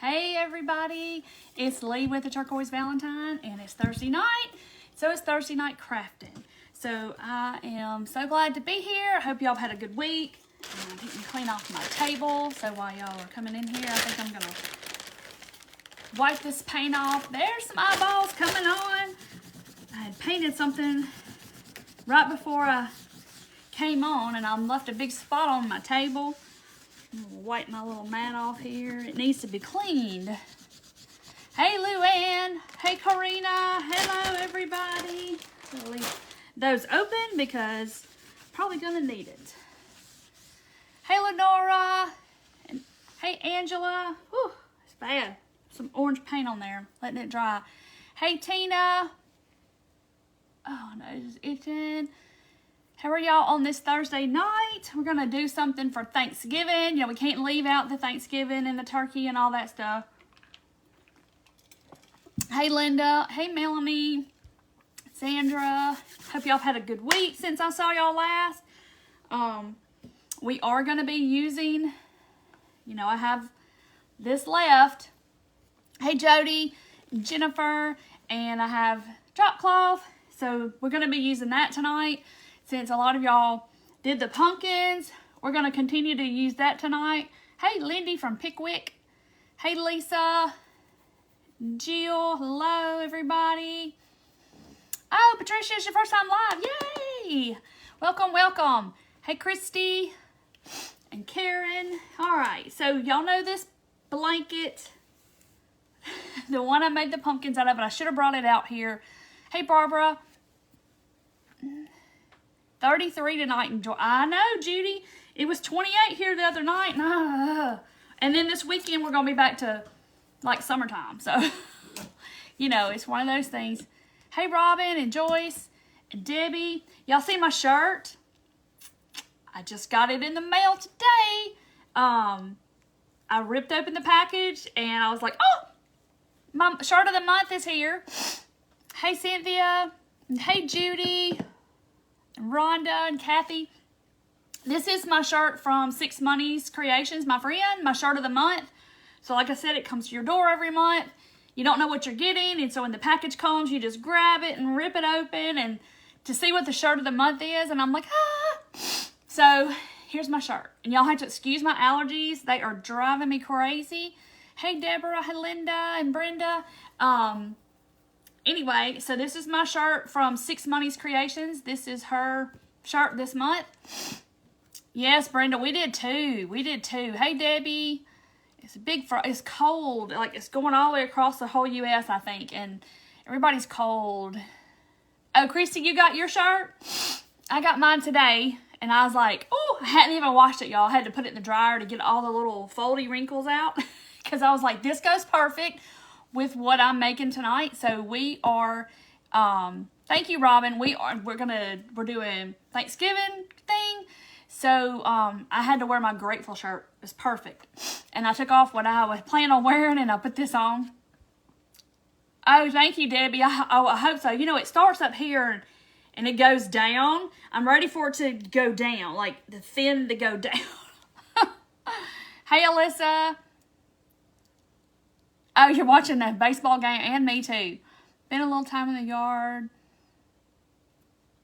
Hey everybody, it's Lee with the Turquoise Valentine, and it's Thursday night, so it's Thursday night crafting. So I am so glad to be here. I hope y'all have had a good week. I'm going to clean off my table, so while y'all are coming in here, I think I'm going to wipe this paint off. There's some eyeballs coming on. I had painted something right before I came on, and I left a big spot on my table. I'm gonna wipe my little mat off here. It needs to be cleaned. Hey Luann. Hey Karina. Hello everybody. I'll leave those open because I'm probably gonna need it. Hey Lenora. And hey Angela. Whew, it's bad. Some orange paint on there. Letting it dry. Hey Tina. Oh no, it's itching. How are y'all on this Thursday night? We're going to do something for Thanksgiving. You know, we can't leave out the Thanksgiving and the turkey and all that stuff. Hey, Linda. Hey, Melanie. Sandra. Hope y'all have had a good week since I saw y'all last. We are going to be using, you know, I have this left. Hey, Jody, Jennifer, and I have drop cloth. So we're going to be using that tonight. Since a lot of y'all did the pumpkins, we're going to continue to use that tonight. Hey, Lindy from Pickwick. Hey, Lisa. Jill. Hello, everybody. Oh, Patricia, it's your first time live. Yay! Welcome, welcome. Hey, Christy and Karen. All right, so y'all know this blanket, the one I made the pumpkins out of, but I should have brought it out here. Hey, Barbara. 33 tonight. Enjoy. I know, Judy. It was 28 here the other night. And then this weekend we're going to be back to like summertime. So, you know, it's one of those things. Hey, Robin and Joyce and Debbie. Y'all see my shirt? I just got it in the mail today. I ripped open the package and I was like, oh, my shirt of the month is here. Hey, Cynthia. And hey, Judy. Rhonda and Kathy. This is my shirt from Six Monies Creations, my friend, my shirt of the month. So like I said, it comes to your door every month. You don't know what you're getting, and so when the package comes, you just grab it and rip it open and to see what the shirt of the month is, and I'm like, ah. So here's my shirt. And y'all have to excuse my allergies. They are driving me crazy. Hey, Deborah, hey, Linda, and Brenda. Anyway, so this is my shirt from Six Monies Creations. This is her shirt this month. Yes, Brenda, we did too. We did too. Hey, Debbie. It's a big, it's cold. Like, it's going all the way across the whole U.S., I think, and everybody's cold. Oh, Christy, you got your shirt? I got mine today, and I was like, oh, I hadn't even washed it, y'all. I had to put it in the dryer to get all the little foldy wrinkles out because I was like, this goes perfect with what I'm making tonight. So we are, thank you, Robin. We're doing Thanksgiving thing. So, I had to wear my grateful shirt. It's perfect. And I took off what I was planning on wearing and I put this on. Oh, thank you, Debbie. I hope so. You know, it starts up here and it goes down. I'm ready for it to go down, like the thin to go down. Hey, Alyssa. Oh, you're watching the baseball game, and me too. Been a little time in the yard.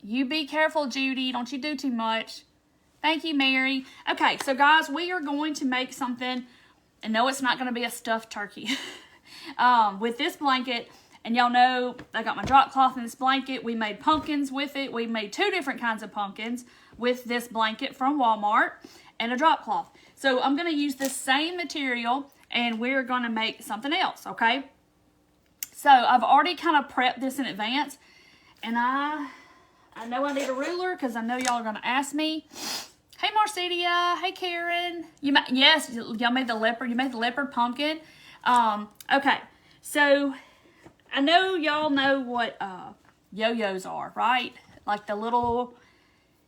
You be careful, Judy. Don't you do too much. Thank you, Mary. Okay, so guys, we are going to make something, and no, it's not going to be a stuffed turkey. With this blanket, and y'all know I got my drop cloth in this blanket. We made pumpkins with it. We made 2 different kinds of pumpkins with this blanket from Walmart and a drop cloth. So I'm going to use this same material, and we're going to make something else, okay? So I've already kind of prepped this in advance, and I know I need a ruler because I know y'all are going to ask me. Hey, Marcedia. Hey, Karen. Yes, y'all made the leopard. You made the leopard pumpkin. Okay, so I know y'all know what yo-yos are, right? Like the little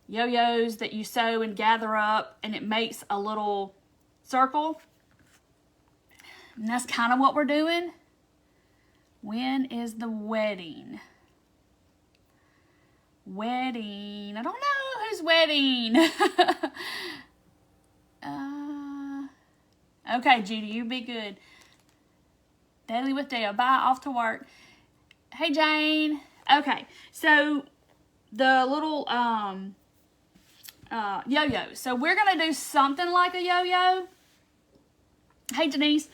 yo-yos that you sew and gather up, and it makes a little circle. And that's kind of what we're doing. When is the wedding? Wedding. I don't know whose wedding. Okay, Judy, you be good. Daily with Dale. Bye, off to work. Hey, Jane. Okay, so the little yo-yo. So we're going to do something like a yo-yo. Hey, Denise.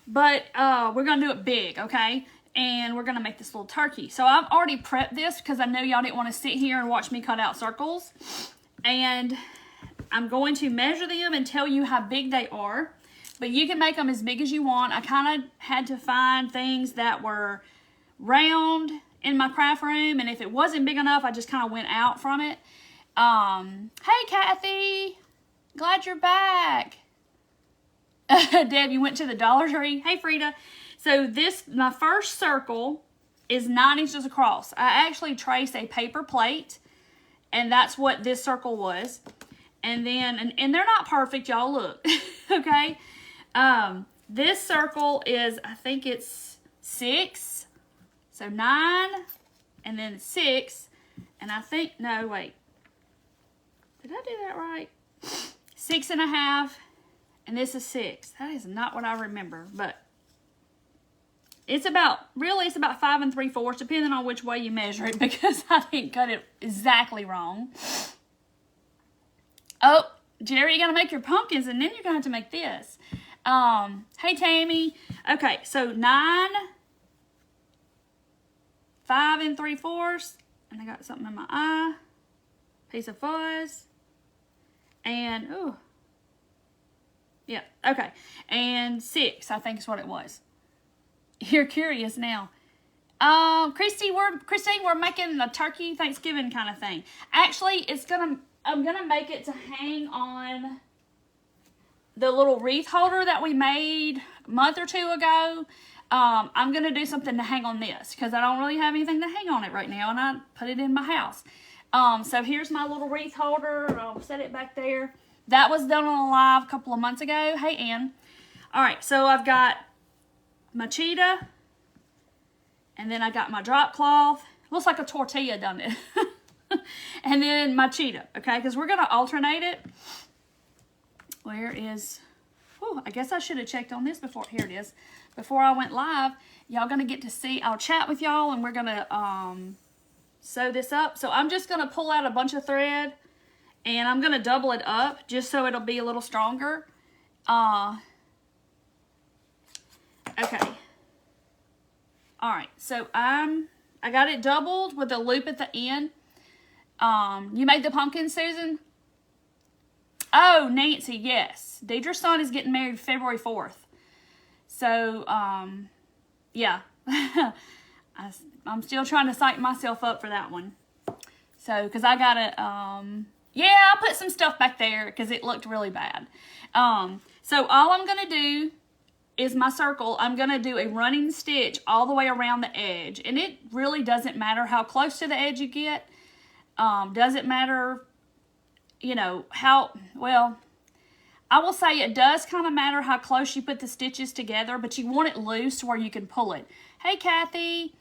But we're going to do it big, okay? And we're going to make this little turkey. So I've already prepped this because I know y'all didn't want to sit here and watch me cut out circles. And I'm going to measure them and tell you how big they are. But you can make them as big as you want. I kind of had to find things that were round in my craft room. And if it wasn't big enough, I just kind of went out from it. Hey, Kathy. Glad you're back. Deb, you went to the Dollar Tree. Hey, Frida. So my first circle is 9 inches across. I actually traced a paper plate, and that's what this circle was. And then, and they're not perfect, y'all, look. Okay? This circle is, I think it's 6. So 9, and then 6. And I think, no, wait. Did I do that right? 6.5. And this is 6. That is not what I remember, but it's about 5 3/4, depending on which way you measure it, because I didn't cut it exactly wrong. Oh, Jerry, you're going to make your pumpkins, and then you're going to have to make this. Hey, Tammy. Okay, so 9, 5 3/4, and I got something in my eye, piece of fuzz, and, ooh. Yeah, okay. And 6, I think is what it was. You're curious now. Christine, we're making a turkey Thanksgiving kind of thing. Actually, I'm gonna make it to hang on the little wreath holder that we made a month or 2 ago. I'm gonna do something to hang on this because I don't really have anything to hang on it right now, and I put it in my house. So here's my little wreath holder. I'll set it back there. That was done on a live a couple of months ago. Hey, Ann. All right, so I've got my cheetah, and then I got my drop cloth. Looks like a tortilla, doesn't it? And then my cheetah, okay? Because we're going to alternate it. Where is... Oh, I guess I should have checked on this before. Here it is. Before I went live, y'all going to get to see... I'll chat with y'all, and we're going to sew this up. So I'm just going to pull out a bunch of thread, and I'm going to double it up just so it'll be a little stronger. Okay. All right. So I got it doubled with a loop at the end. You made the pumpkin, Susan? Oh, Nancy, yes. Deidre's son is getting married February 4th. So, yeah. I'm still trying to psych myself up for that one. So, because I got to, yeah, I put some stuff back there because it looked really bad. So all I'm going to do is my circle. I'm going to do a running stitch all the way around the edge. And it really doesn't matter how close to the edge you get. Doesn't matter, you know, how, well, I will say it does kind of matter how close you put the stitches together, but you want it loose to where you can pull it. Hey, Kathy.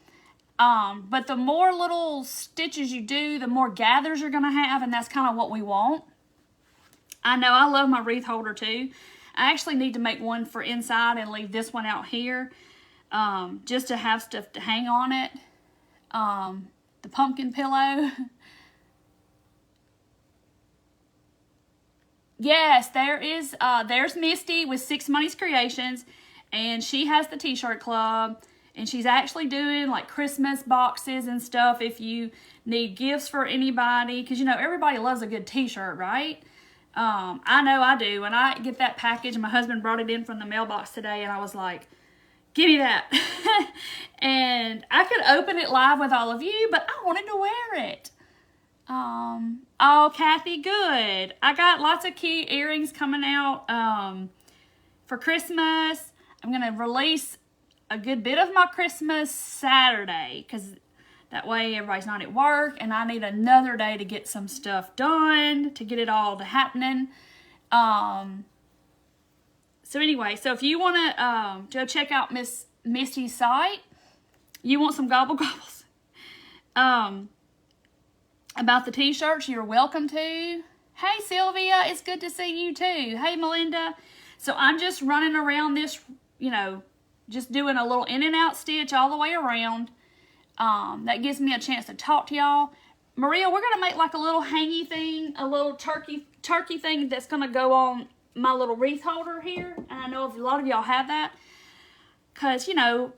But the more little stitches you do, the more gathers you're going to have, and that's kind of what we want. I know I love my wreath holder too. I actually need to make one for inside and leave this one out here, just to have stuff to hang on it. The pumpkin pillow. Yes, there's Misty with Six Money's Creations, and she has the t-shirt club. And she's actually doing like Christmas boxes and stuff if you need gifts for anybody. Because, you know, everybody loves a good t-shirt, right? I know I do. When I get that package, my husband brought it in from the mailbox today, and I was like, give me that. And I could open it live with all of you, but I wanted to wear it. Oh, Kathy, good. I got lots of cute earrings coming out for Christmas. I'm going to release a good bit of my Christmas Saturday, because that way everybody's not at work, and I need another day to get some stuff done, to get it all to happening. So anyway, so if you want to go check out Miss Misty's site, you want some gobble gobbles about the t-shirts, you're welcome to. Hey, Sylvia, it's good to see you too. Hey, Melinda. So I'm just running around this, you know, just doing a little in and out stitch all the way around. That gives me a chance to talk to y'all. Maria, we're going to make like a little hangy thing, a little turkey thing that's going to go on my little wreath holder here. And I know a lot of y'all have that. Because, you know,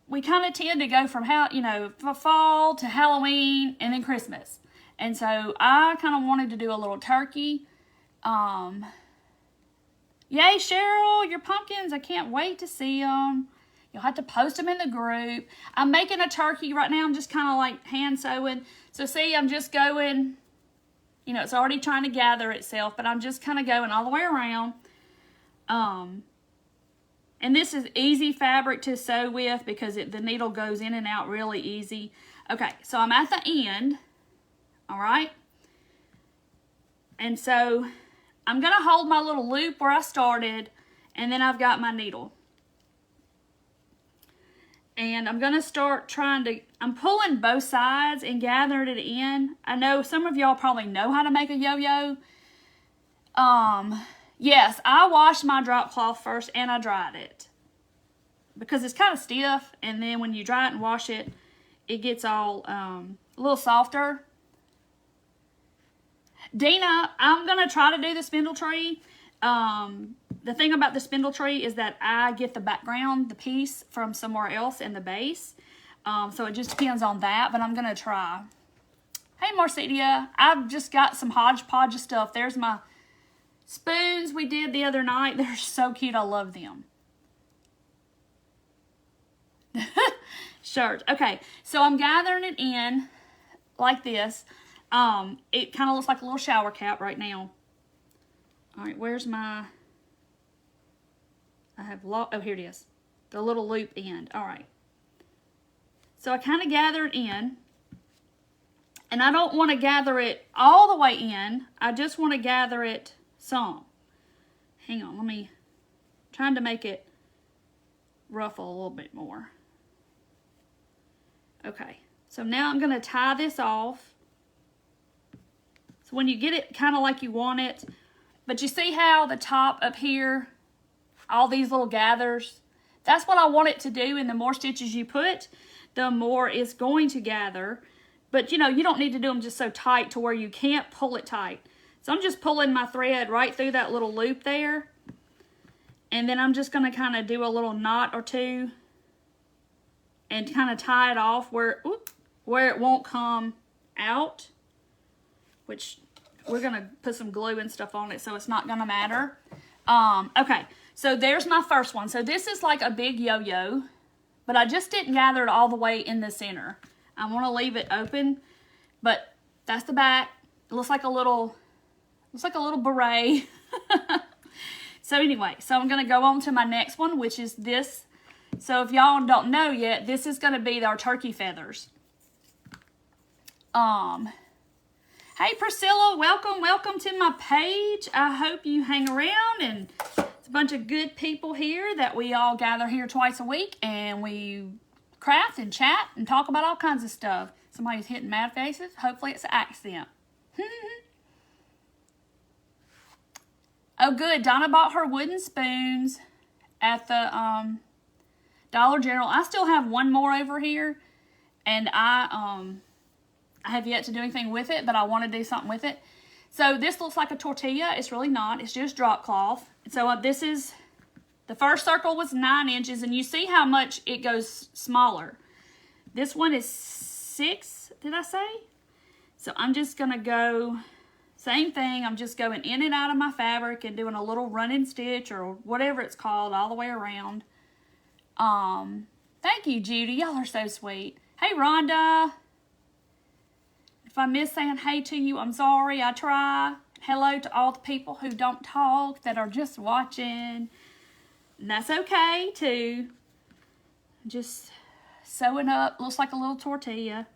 we kind of tend to go from, fall to Halloween and then Christmas. And so I kind of wanted to do a little turkey. Yay, Cheryl, your pumpkins. I can't wait to see them. You'll have to post them in the group. I'm making a turkey right now. I'm just kind of like hand sewing. So see, I'm just going, you know, it's already trying to gather itself, but I'm just kind of going all the way around. And this is easy fabric to sew with because the needle goes in and out really easy. Okay, so I'm at the end, all right? And so I'm going to hold my little loop where I started, and then I've got my needle. And I'm going to start I'm pulling both sides and gathering it in. I know some of y'all probably know how to make a yo-yo. Yes, I washed my drop cloth first and I dried it. Because it's kind of stiff, and then when you dry it and wash it, it gets all a little softer. Dina, I'm going to try to do the spindle tree. The thing about the spindle tree is that I get the background, the piece, from somewhere else in the base. So it just depends on that, but I'm going to try. Hey, Marcedia, I've just got some hodgepodge of stuff. There's my spoons we did the other night. They're so cute. I love them. Shirts. Okay, so I'm gathering it in like this. It kind of looks like a little shower cap right now. All right, where's my... oh, here it is. The little loop end. All right. So I kind of gather it in. And I don't want to gather it all the way in. I just want to gather it some. Hang on, I'm trying to make it ruffle a little bit more. Okay, so now I'm going to tie this off. So when you get it kind of like you want it, but you see how the top up here, all these little gathers, that's what I want it to do, and the more stitches you put, the more it's going to gather. But you know, you don't need to do them just so tight to where you can't pull it tight. So I'm just pulling my thread right through that little loop there. And then I'm just going to kind of do a little knot or two and kind of tie it off where it won't come out, which we're going to put some glue and stuff on it, so it's not going to matter. Okay, so there's my first one. So this is like a big yo-yo, but I just didn't gather it all the way in the center. I want to leave it open, but that's the back. It looks like a little beret. So anyway, so I'm going to go on to my next one, which is this. So if y'all don't know yet, this is going to be our turkey feathers. Hey Priscilla, welcome to my page. I hope you hang around, and it's a bunch of good people here that we all gather here twice a week, and we craft and chat and talk about all kinds of stuff. Somebody's hitting mad faces. Hopefully it's an accident. Oh good, Donna bought her wooden spoons at the Dollar General. I still have one more over here, and I have yet to do anything with it, but I want to do something with it. So this looks like a tortilla. It's really not. It's just drop cloth. So this is, the first circle was 9 inches, and you see how much it goes smaller. This one is 6, did I say? So I'm just going to go, same thing. I'm just going in and out of my fabric and doing a little running stitch or whatever it's called all the way around. Thank you, Judy. Y'all are so sweet. Hey, Rhonda. If I miss saying hey to you, I'm sorry. I try. Hello to all the people who don't talk, that are just watching. And that's okay, too. Just sewing up. Looks like a little tortilla.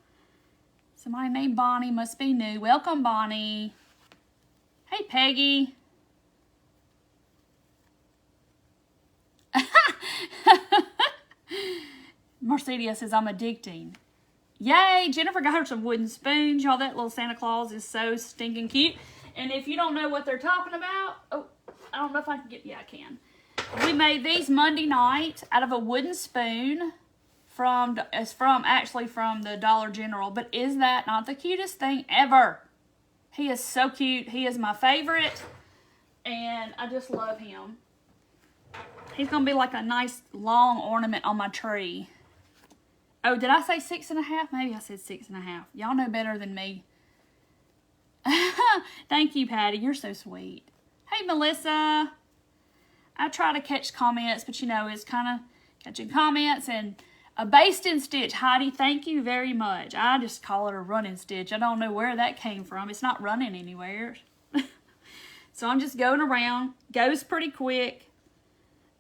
Somebody named Bonnie must be new. Welcome, Bonnie. Hey, Peggy. Mercedes says, I'm addicting. Yay! Jennifer got her some wooden spoons. Y'all, that little Santa Claus is so stinking cute. And if you don't know what they're talking about, oh, I don't know if I can get, yeah, I can. We made these Monday night out of a wooden spoon actually from the Dollar General. But is that not the cutest thing ever? He is so cute. He is my favorite. And I just love him. He's going to be like a nice long ornament on my tree. Oh, did I say 6.5? Maybe I said 6.5. Y'all know better than me. Thank you, Patty. You're so sweet. Hey, Melissa. I try to catch comments, but you know, it's kind of catching comments. And a basting stitch, Heidi, thank you very much. I just call it a running stitch. I don't know where that came from. It's not running anywhere. So I'm just going around. Goes pretty quick.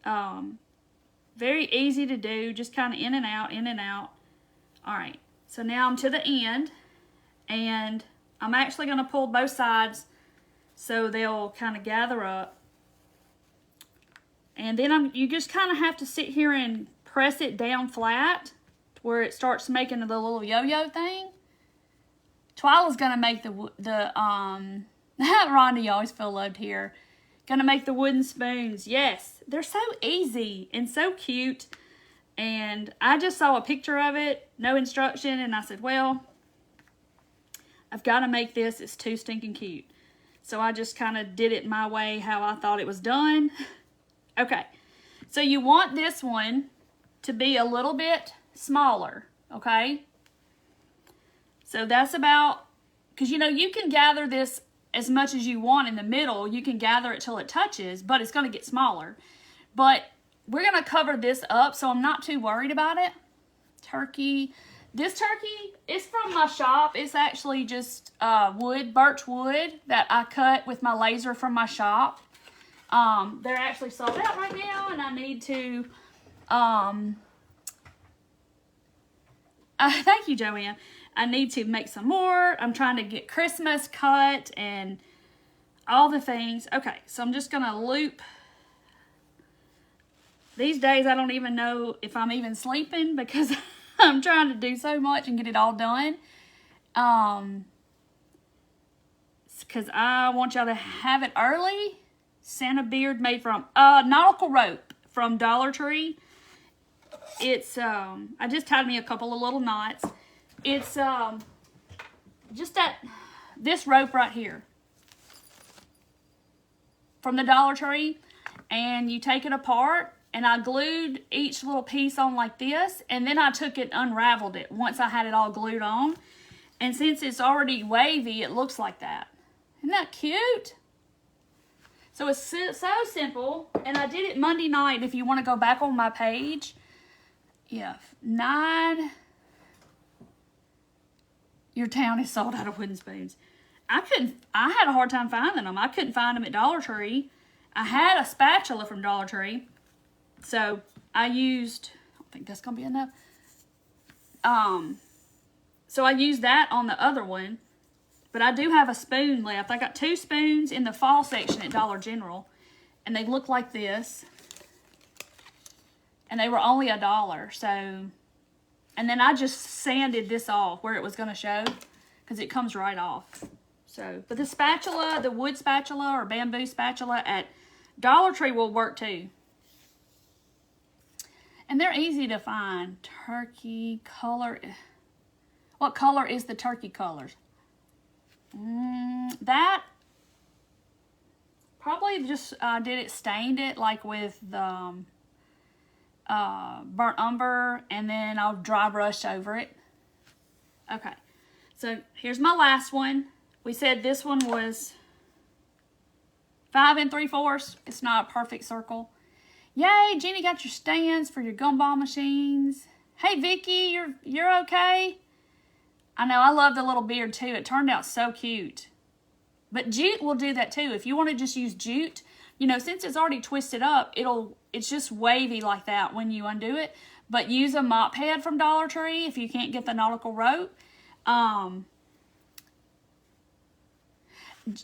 Very easy to do. Just kind of in and out, in and out. All right. So now I'm to the end. And I'm actually going to pull both sides so they'll kind of gather up. And then you just kind of have to sit here and press it down flat to where it starts making the little yo-yo thing. Twyla's going to make Rhonda, you always feel loved here. Going to make the wooden spoons. Yes, they're so easy and so cute. And I just saw a picture of it, no instruction, and I said, well, I've got to make this. It's too stinking cute. So I just kind of did it my way, how I thought it was done. Okay, so you want this one to be a little bit smaller, okay? So that's about, because you know, you can gather this as much as you want in the middle. You can gather it till it touches, but it's going to get smaller. But we're going to cover this up, so I'm not too worried about it. Turkey. This turkey is from my shop. It's actually just birch wood that I cut with my laser from my shop. They're actually sold out right now, and I need to, thank you, Joanne. I need to make some more. I'm trying to get Christmas cut and all the things. Okay, so I'm just going to loop. These days, I don't even know if I'm even sleeping because I'm trying to do so much and get it all done. Because I want y'all to have it early. Santa beard made from nautical rope from Dollar Tree. It's I just tied me a couple of little knots. It's just this rope right here from the Dollar Tree, and you take it apart, and I glued each little piece on like this, and then I took it, unraveled it once I had it all glued on, and since it's already wavy, it looks like that. Isn't that cute? So it's so simple, and I did it Monday night. If you want to go back on my page, yeah, 9. Your town is sold out of wooden spoons. I had a hard time finding them. I couldn't find them at Dollar Tree. I had a spatula from Dollar Tree, so I used. I don't think that's gonna be enough. So I used that on the other one. But I do have a spoon left. I got 2 spoons in the fall section at Dollar General. And they look like this. And they were only $1. So, and then I just sanded this off where it was going to show. Because it comes right off. So, but the spatula, the wood spatula or bamboo spatula at Dollar Tree will work too. And they're easy to find. Turkey color. What color is the turkey colors? That probably just stained it like with the burnt umber, and then I'll dry brush over it. Okay, so here's my last one. We said this one was 5 3/4. It's not a perfect circle. Yay, Jeannie got your stands for your gumball machines. Hey Vicky, you're okay? I know, I love the little beard too. It turned out so cute. But jute will do that too. If you want to just use jute, you know, since it's already twisted up, it's just wavy like that when you undo it. But use a mop head from Dollar Tree if you can't get the nautical rope.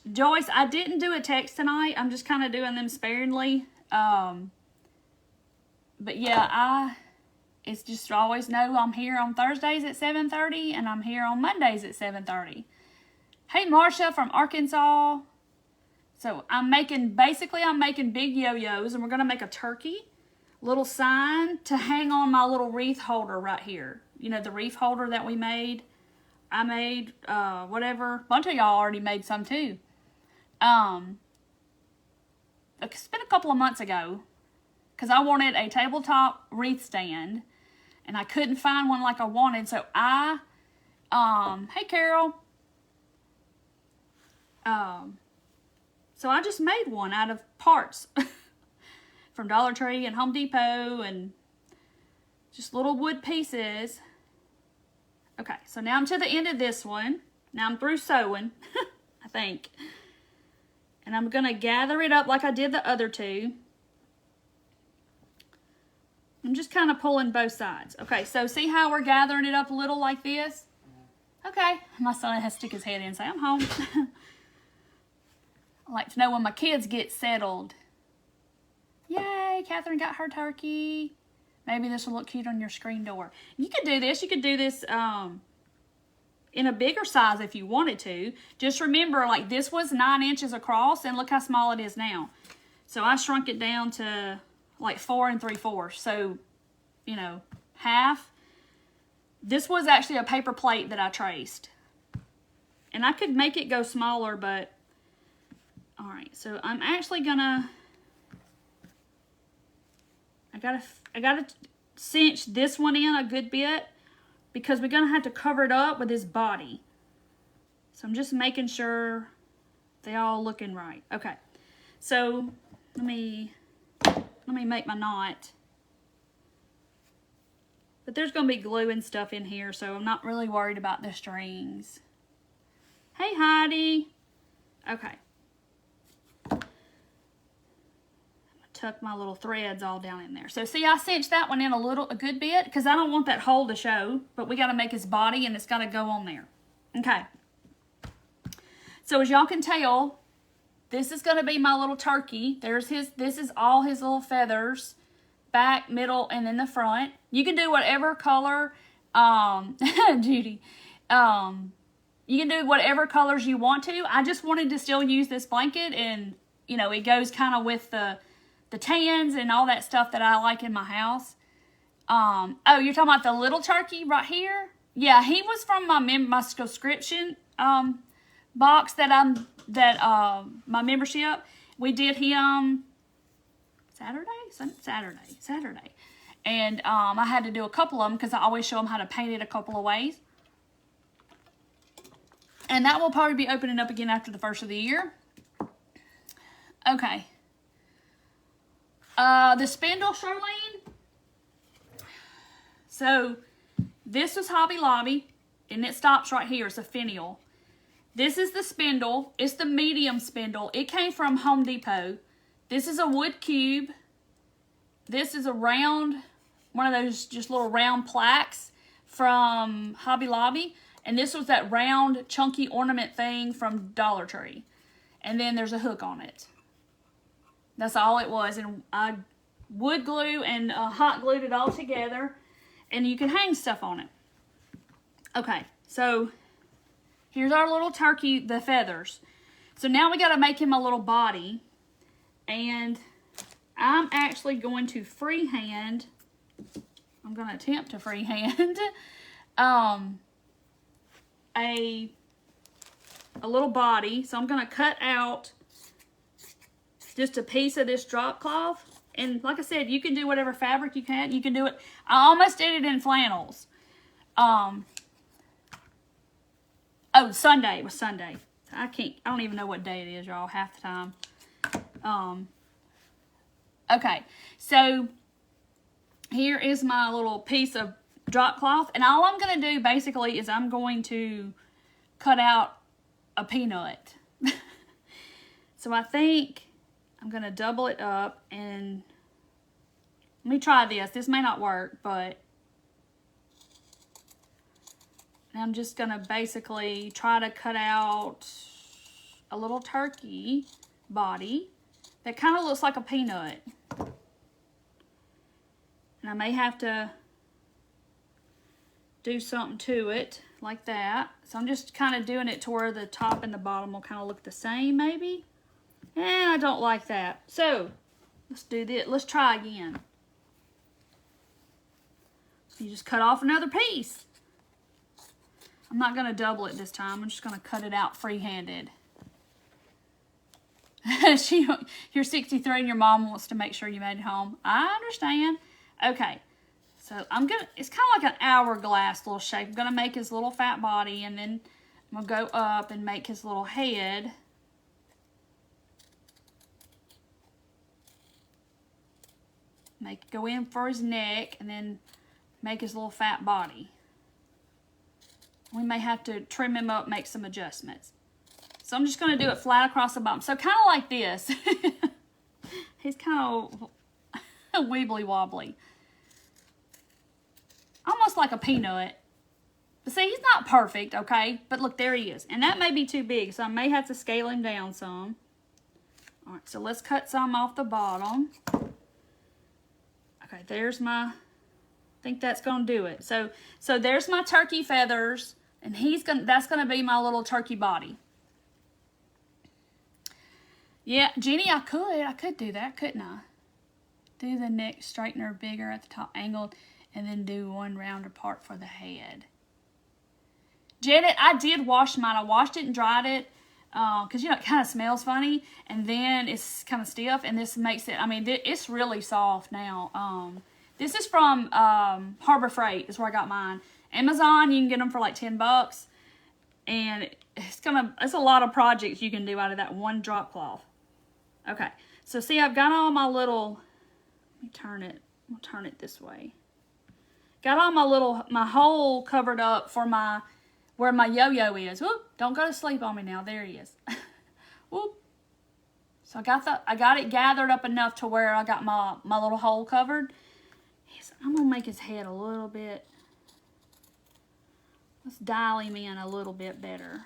Joyce, I didn't do a text tonight. I'm just kind of doing them sparingly. But yeah, it's just always know I'm here on Thursdays at 7:30 and I'm here on Mondays at 7:30. Hey, Marcia from Arkansas. So I'm making big yo-yos, and we're going to make a turkey little sign to hang on my little wreath holder right here. You know, the wreath holder that we made. I made, whatever. A bunch of y'all already made some too. It's been a couple of months ago, because I wanted a tabletop wreath stand, and I couldn't find one like I wanted, so hey Carol. So I just made one out of parts from Dollar Tree and Home Depot and just little wood pieces. Okay, so now I'm to the end of this one. Now I'm through sewing, I think. And I'm going to gather it up like I did the other two. I'm just kind of pulling both sides. Okay, so see how we're gathering it up a little like this? Okay, my son has to stick his head in and say, I'm home. I like to know when my kids get settled. Yay, Catherine got her turkey. Maybe this will look cute on your screen door. You could do this. You could do this in a bigger size if you wanted to. Just remember, like, this was 9 inches across, and look how small it is now. So I shrunk it down to like 4 3/4. So, you know, half. This was actually a paper plate that I traced. And I could make it go smaller, but... Alright, so I'm actually gonna... I gotta cinch this one in a good bit, because we're gonna have to cover it up with his body. So I'm just making sure they all looking right. Okay, so let me make my knot. But there's gonna be glue and stuff in here, so I'm not really worried about the strings. Hey Heidi. Okay. Tuck my little threads all down in there. So see, I cinched that one in a good bit, because I don't want that hole to show, but we got to make his body, and it's got to go on there. Okay. So as y'all can tell, this is going to be my little turkey. This is all his little feathers, back, middle, and then the front. You can do whatever color, Judy, you can do whatever colors you want to. I just wanted to still use this blanket, and, you know, it goes kind of with the tans and all that stuff that I like in my house. Oh, you're talking about the little turkey right here? Yeah, he was from my subscription box that my membership. We did him Saturday. And I had to do a couple of them, because I always show them how to paint it a couple of ways. And that will probably be opening up again after the first of the year. Okay. The spindle, Charlene. So, this was Hobby Lobby, and it stops right here. It's a finial. This is the spindle. It's the medium spindle. It came from Home Depot. This is a wood cube. This is a round, one of those just little round plaques from Hobby Lobby. And this was that round, chunky ornament thing from Dollar Tree. And then there's a hook on it. That's all it was, and I wood glue and hot glued it all together, and you can hang stuff on it. Okay, so here's our little turkey, the feathers. So now we got to make him a little body, and I'm actually going to freehand. I'm going to attempt to freehand a little body. So I'm going to cut out just a piece of this drop cloth. And like I said, you can do whatever fabric you can. You can do it. I almost did it in flannels. Oh, Sunday. It was Sunday. I don't even know what day it is, y'all, half the time. Okay. So here is my little piece of drop cloth. And all I'm going to do basically is I'm going to cut out a peanut. So I think I'm going to double it up, and let me try this. This may not work, but I'm just going to basically try to cut out a little turkey body that kind of looks like a peanut. And I may have to do something to it like that. So I'm just kind of doing it to where the top and the bottom will kind of look the same, maybe. And I don't like that. So, let's do this. Let's try again. You just cut off another piece. I'm not going to double it this time. I'm just going to cut it out free-handed. You're 63 and your mom wants to make sure you made it home. I understand. Okay. So it's kind of like an hourglass little shape. I'm going to make his little fat body, and then I'm going to go up and make his little head. Go in for his neck, and then make his little fat body. We may have to trim him up, make some adjustments. So I'm just going to do it flat across the bottom. So kind of like this. He's kind of wibbly wobbly. Almost like a peanut. But see, he's not perfect, okay? But look, there he is. And that may be too big, so I may have to scale him down some. All right, so let's cut some off the bottom. Okay, there's my... I think that's going to do it. So there's my turkey feathers, and that's going to be my little turkey body. Yeah, Jenny, I could do that, couldn't I? Do the neck straightener bigger at the top angled, and then do one rounder part for the head. Janet, I did wash mine. I washed it and dried it, because, you know, it kind of smells funny, and then it's kind of stiff, and this makes it, I mean, it's really soft now. This is from Harbor Freight, is where I got mine. Amazon, you can get them for like $10, and it's a lot of projects you can do out of that one drop cloth. Okay, so see, I've got all my little, let me turn it, I'll turn it this way. Got all my hole covered up for where my yo-yo is. Whoop, don't go to sleep on me now, there he is. Whoop. So I got it gathered up enough to where I got my little hole covered. I'm going to make his head a little bit, let's dial him in a little bit better.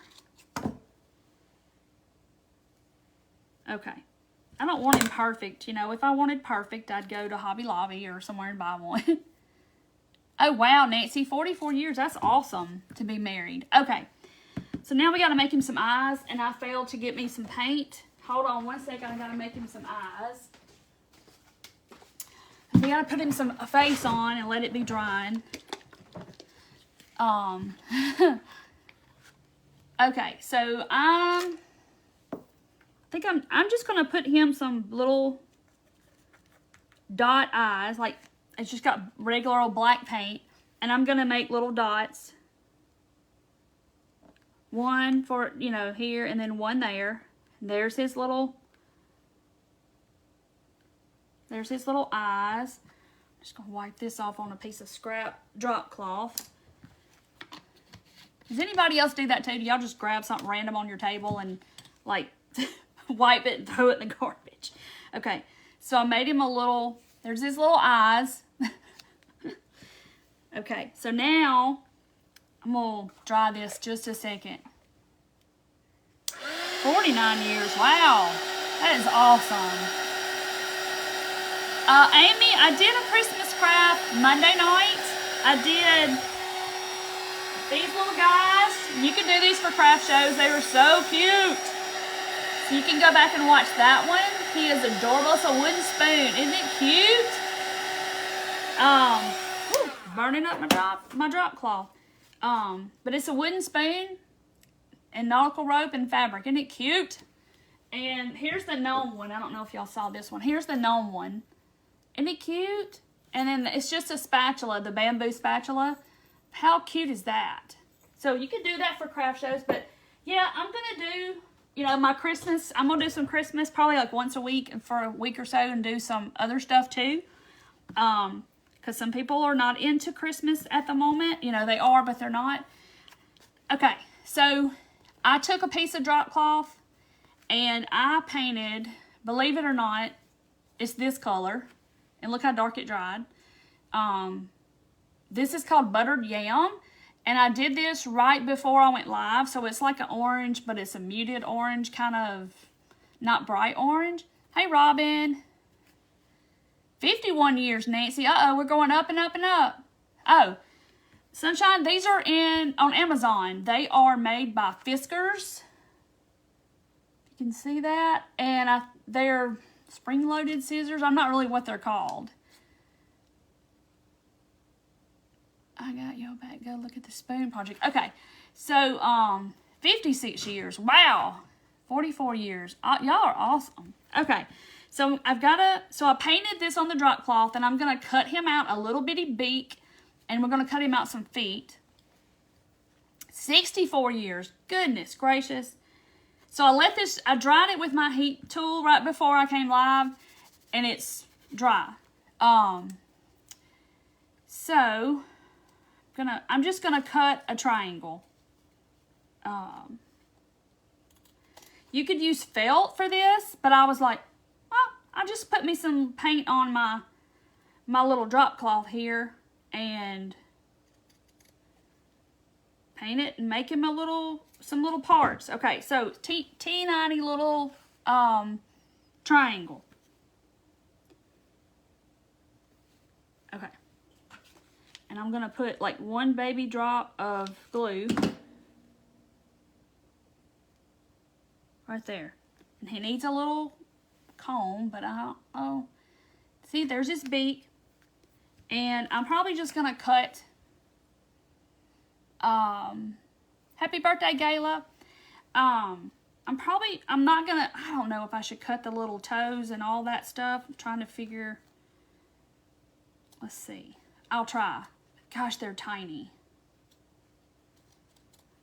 Okay. I don't want him perfect. You know, if I wanted perfect, I'd go to Hobby Lobby or somewhere and buy one. Oh, wow, Nancy, 44 years. That's awesome to be married. Okay. So now we got to make him some eyes, and I failed to get me some paint. Hold on one second. I got to make him some eyes. We got to put him a face on and let it be drying. Okay, so I think I'm just going to put him some little dot eyes, like it's just got regular old black paint, and I'm going to make little dots. One for, you know, here, and then one there. There's his little eyes. I'm just going to wipe this off on a piece of scrap drop cloth. Does anybody else do that too? Do y'all just grab something random on your table and, like, wipe it and throw it in the garbage? Okay, so I made him there's his little eyes. Okay, so now I'm going to dry this just a second. 49 years, wow, that is awesome. Amy, I did a Christmas craft Monday night. I did these little guys. You can do these for craft shows. They were so cute. So you can go back and watch that one. He is adorable. It's a wooden spoon. Isn't it cute? Burning up my drop cloth. But it's a wooden spoon and nautical rope and fabric. Isn't it cute? And here's the gnome one. I don't know if y'all saw this one. Here's the gnome one. Isn't it cute? And then it's just a spatula, the bamboo spatula. How cute is that? So you can do that for craft shows. But yeah, I'm going to do, you know, my Christmas. I'm going to do some Christmas probably like once a week and for a week or so, and do some other stuff too. Because some people are not into Christmas at the moment. You know, they are, but they're not. Okay, so I took a piece of drop cloth and I painted, believe it or not, it's this color. And look how dark it dried. This is called Buttered Yam. And I did this right before I went live. So it's like an orange, but it's a muted orange, kind of not bright orange. Hey, Robin. 51 years, Nancy. Uh-oh, we're going up and up and up. Oh, Sunshine, these are on Amazon. They are made by Fiskars. You can see that. And they're spring-loaded scissors. I'm not really what they're called. I got y'all back. Go look at the spoon project. Okay. So, 56 years. Wow. 44 years. Y'all are awesome. Okay. So, I painted this on the drop cloth, and I'm going to cut him out a little bitty beak, and we're going to cut him out some feet. 64 years. Goodness gracious. So, I dried it with my heat tool right before I came live, and it's dry. So, I'm just gonna cut a triangle. You could use felt for this, but I was like, well, I'll just put me some paint on my little drop cloth here and paint it and make him some little parts. Okay, so teeny little triangle. Okay. And I'm going to put like one baby drop of glue right there. And he needs a little comb, but see, there's his beak. And I'm probably just going to cut, happy birthday, Gayla. I'm not going to, I don't know if I should cut the little toes and all that stuff. I'm trying to figure, let's see. I'll try. Gosh, they're tiny.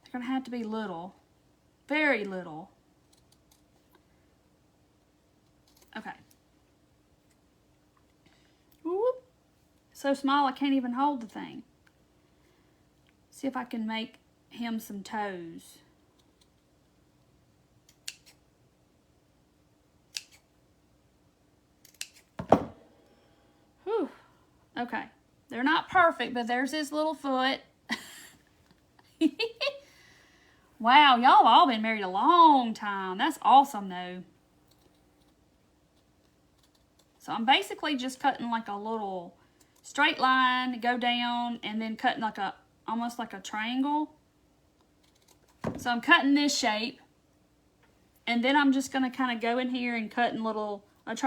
They're going to have to be little. Very little. Okay. Whoop. So small I can't even hold the thing. See if I can make him some toes. Whew. Okay. They're not perfect, but there's his little foot. Wow, y'all all been married a long time. That's awesome, though. So I'm basically just cutting like a little straight line, go down, and then cutting like almost like a triangle. So I'm cutting this shape. And then I'm just going to kind of go in here and cutting little,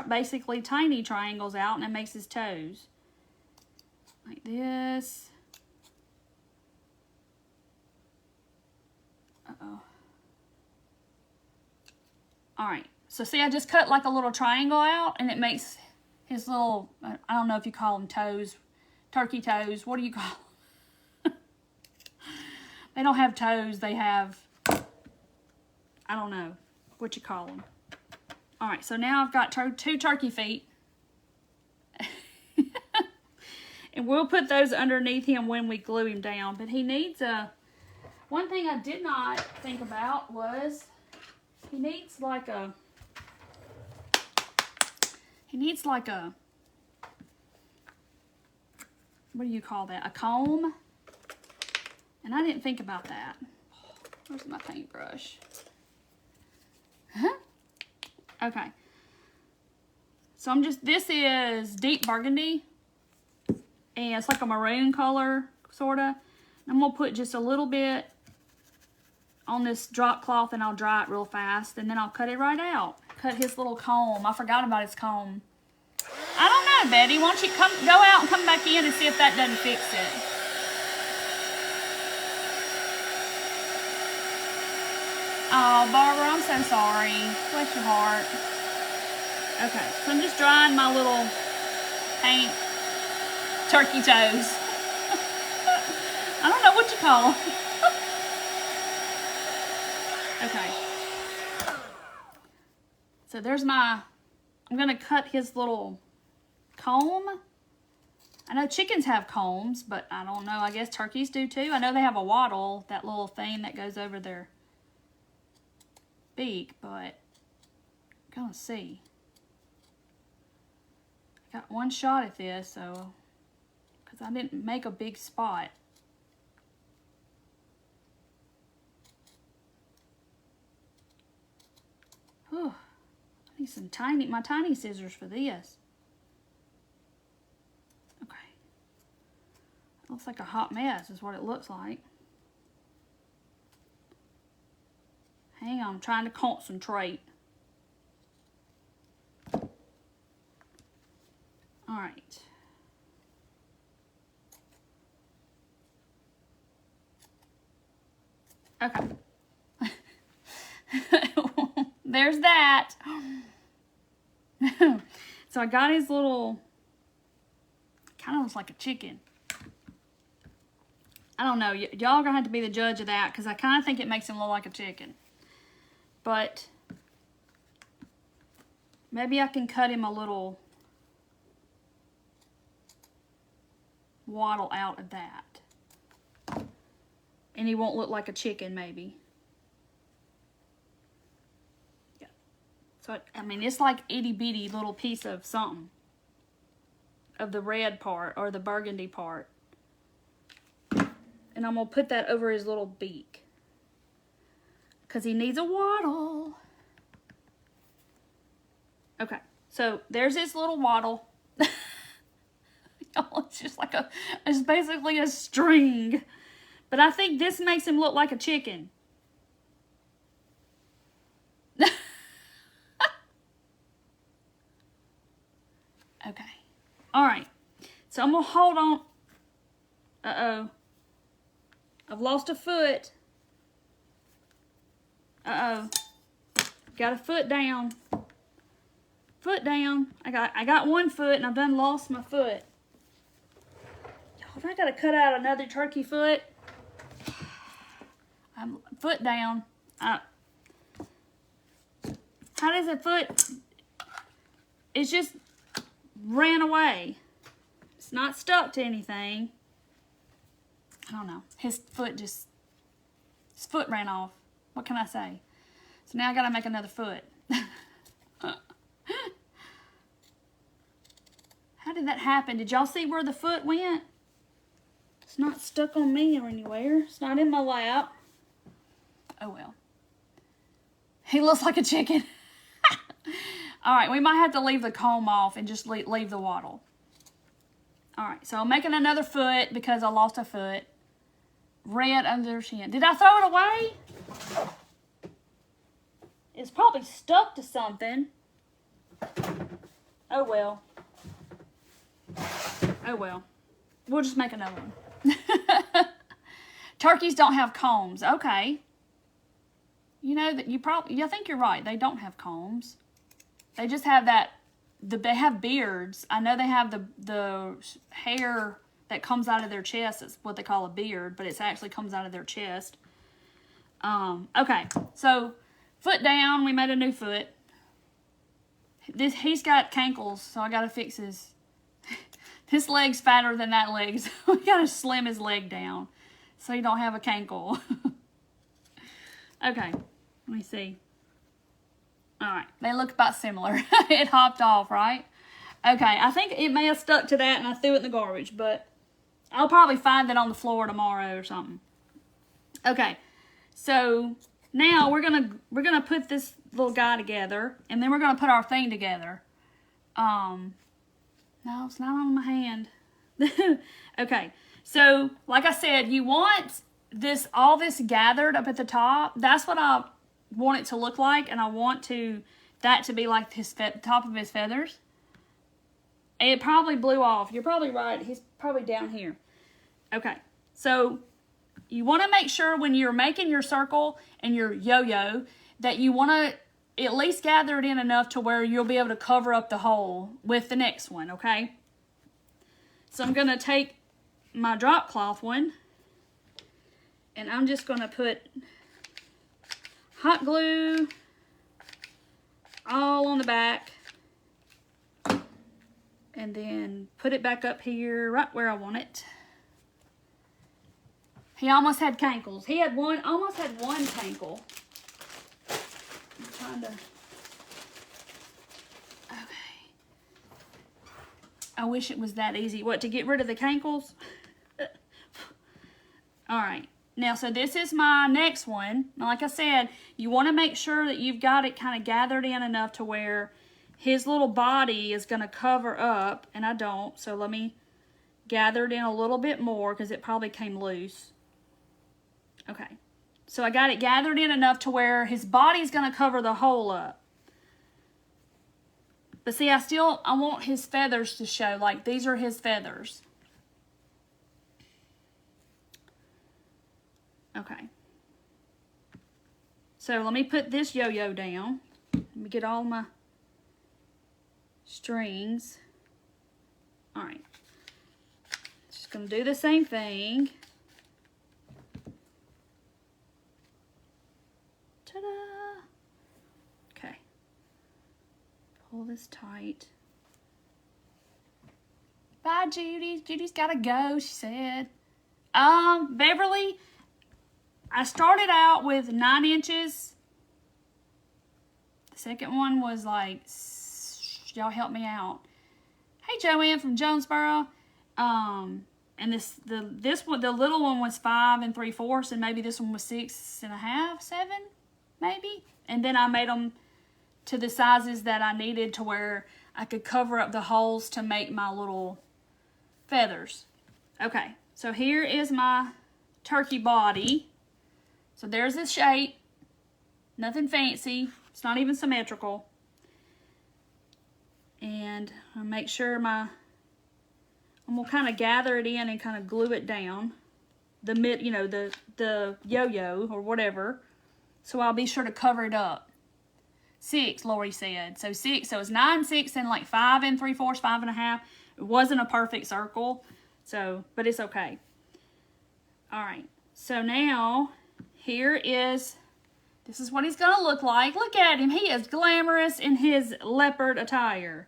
basically tiny triangles out, and it makes his toes. Like this. Uh-oh. Alright, so see, I just cut like a little triangle out, and it makes his little, I don't know if you call them toes, turkey toes. What do you call them? They don't have toes, they have, I don't know what you call them. Alright, so now I've got two turkey feet. And we'll put those underneath him when we glue him down. But he needs one thing I did not think about was he needs like a, what do you call that? A comb? And I didn't think about that. Where's my paintbrush? Huh? Okay. So this is deep burgundy. And it's like a maroon color, sort of. I'm going to put just a little bit on this drop cloth, and I'll dry it real fast. And then I'll cut it right out. Cut his little comb. I forgot about his comb. I don't know, Betty. Why don't you go out and come back in and see if that doesn't fix it. Oh, Barbara, I'm so sorry. Bless your heart. Okay, so I'm just drying my little paint turkey toes. I don't know what you call them. Okay. So there's I'm going to cut his little comb. I know chickens have combs, but I don't know. I guess turkeys do too. I know they have a wattle, that little thing that goes over their beak, but I'm going to see. I got one shot at this, so, because I didn't make a big spot. Whew. I need some my tiny scissors for this. Okay. It looks like a hot mess is what it looks like. Hang on, I'm trying to concentrate. Okay. There's that. So I got his little, kind of looks like a chicken. I don't know. Y'all gonna have to be the judge of that, because I kind of think it makes him look like a chicken. But maybe I can cut him a little waddle out of that. And he won't look like a chicken, maybe. Yeah. So, I mean, it's like itty bitty little piece of something. Of the red part, or the burgundy part. And I'm going to put that over his little beak. Because he needs a waddle. Okay. So, there's his little waddle. It's just like it's basically a string. But I think this makes him look like a chicken. Okay. Alright. So I'm going to hold on. Uh-oh. I've lost a foot. Uh-oh. Got a foot down. Foot down. I got one foot and I've done lost my foot. Y'all, I gotta cut out another turkey foot. I'm foot down. How does a foot? It's just ran away. It's not stuck to anything. I don't know. His foot ran off. What can I say? So now I gotta make another foot. How did that happen? Did y'all see where the foot went? It's not stuck on me or anywhere. It's not in my lap. Oh well. He looks like a chicken. Alright, we might have to leave the comb off and just leave the waddle. Alright, so I'm making another foot because I lost a foot. Red under their chin. Did I throw it away? It's probably stuck to something. Oh well. Oh well. We'll just make another one. Turkeys don't have combs. Okay. You know that I think you're right. They don't have combs. They just have they have beards. I know they have the hair that comes out of their chest. It's what they call a beard, but it actually comes out of their chest. Okay, so foot down. We made a new foot. He's got cankles, so I gotta fix his. This leg's fatter than that leg, so we gotta slim his leg down so he don't have a cankle. Okay, let me see. Alright, they look about similar. It hopped off, right? Okay, I think it may have stuck to that and I threw it in the garbage, but I'll probably find it on the floor tomorrow or something. Okay, so now we're gonna put this little guy together, and then we're gonna put our thing together. No, it's not on my hand. Okay, so like I said, you want all this gathered up at the top. That's what I want it to look like, and I want that to be like the top of his feathers. It probably blew off. You're probably right. He's probably down here. Okay, so you want to make sure when you're making your circle and your yo-yo that you want to at least gather it in enough to where you'll be able to cover up the hole with the next one, okay? So I'm going to take my drop cloth one, and I'm just going to put hot glue all on the back, and then put it back up here right where I want it. He almost had cankles. He had almost had one cankle. I'm trying to... Okay. I wish it was that easy. What, to get rid of the cankles? Alright. Now, so this is my next one. Now, like I said, you want to make sure that you've got it kind of gathered in enough to where his little body is going to cover up. And I don't. So let me gather it in a little bit more because it probably came loose. Okay. So I got it gathered in enough to where his body's going to cover the hole up. But see, I want his feathers to show. Like, these are his feathers. Okay. So let me put this yo-yo down. Let me get all my strings. All right. Just going to do the same thing. Ta-da! Okay. Pull this tight. Bye, Judy. Judy's got to go, she said. Beverly, I started out with 9 inches. The second one was like, y'all help me out. Hey, Joanne from Jonesboro. And this one, the little one was 5 3/4, and maybe this one was 6 1/2, 7, maybe. And then I made them to the sizes that I needed to where I could cover up the holes to make my little feathers. Okay, so here is my turkey body. So there's this shape. Nothing fancy. It's not even symmetrical. And I'll make sure I'm gonna kind of gather it in and kind of glue it down. The yo-yo or whatever. So I'll be sure to cover it up. 6, Lori said. So 6, so it's 9, 6, and like 5 3/4, 5 1/2. It wasn't a perfect circle, so, but it's okay. All right, so now this is what he's gonna look like. Look at him, he is glamorous in his leopard attire.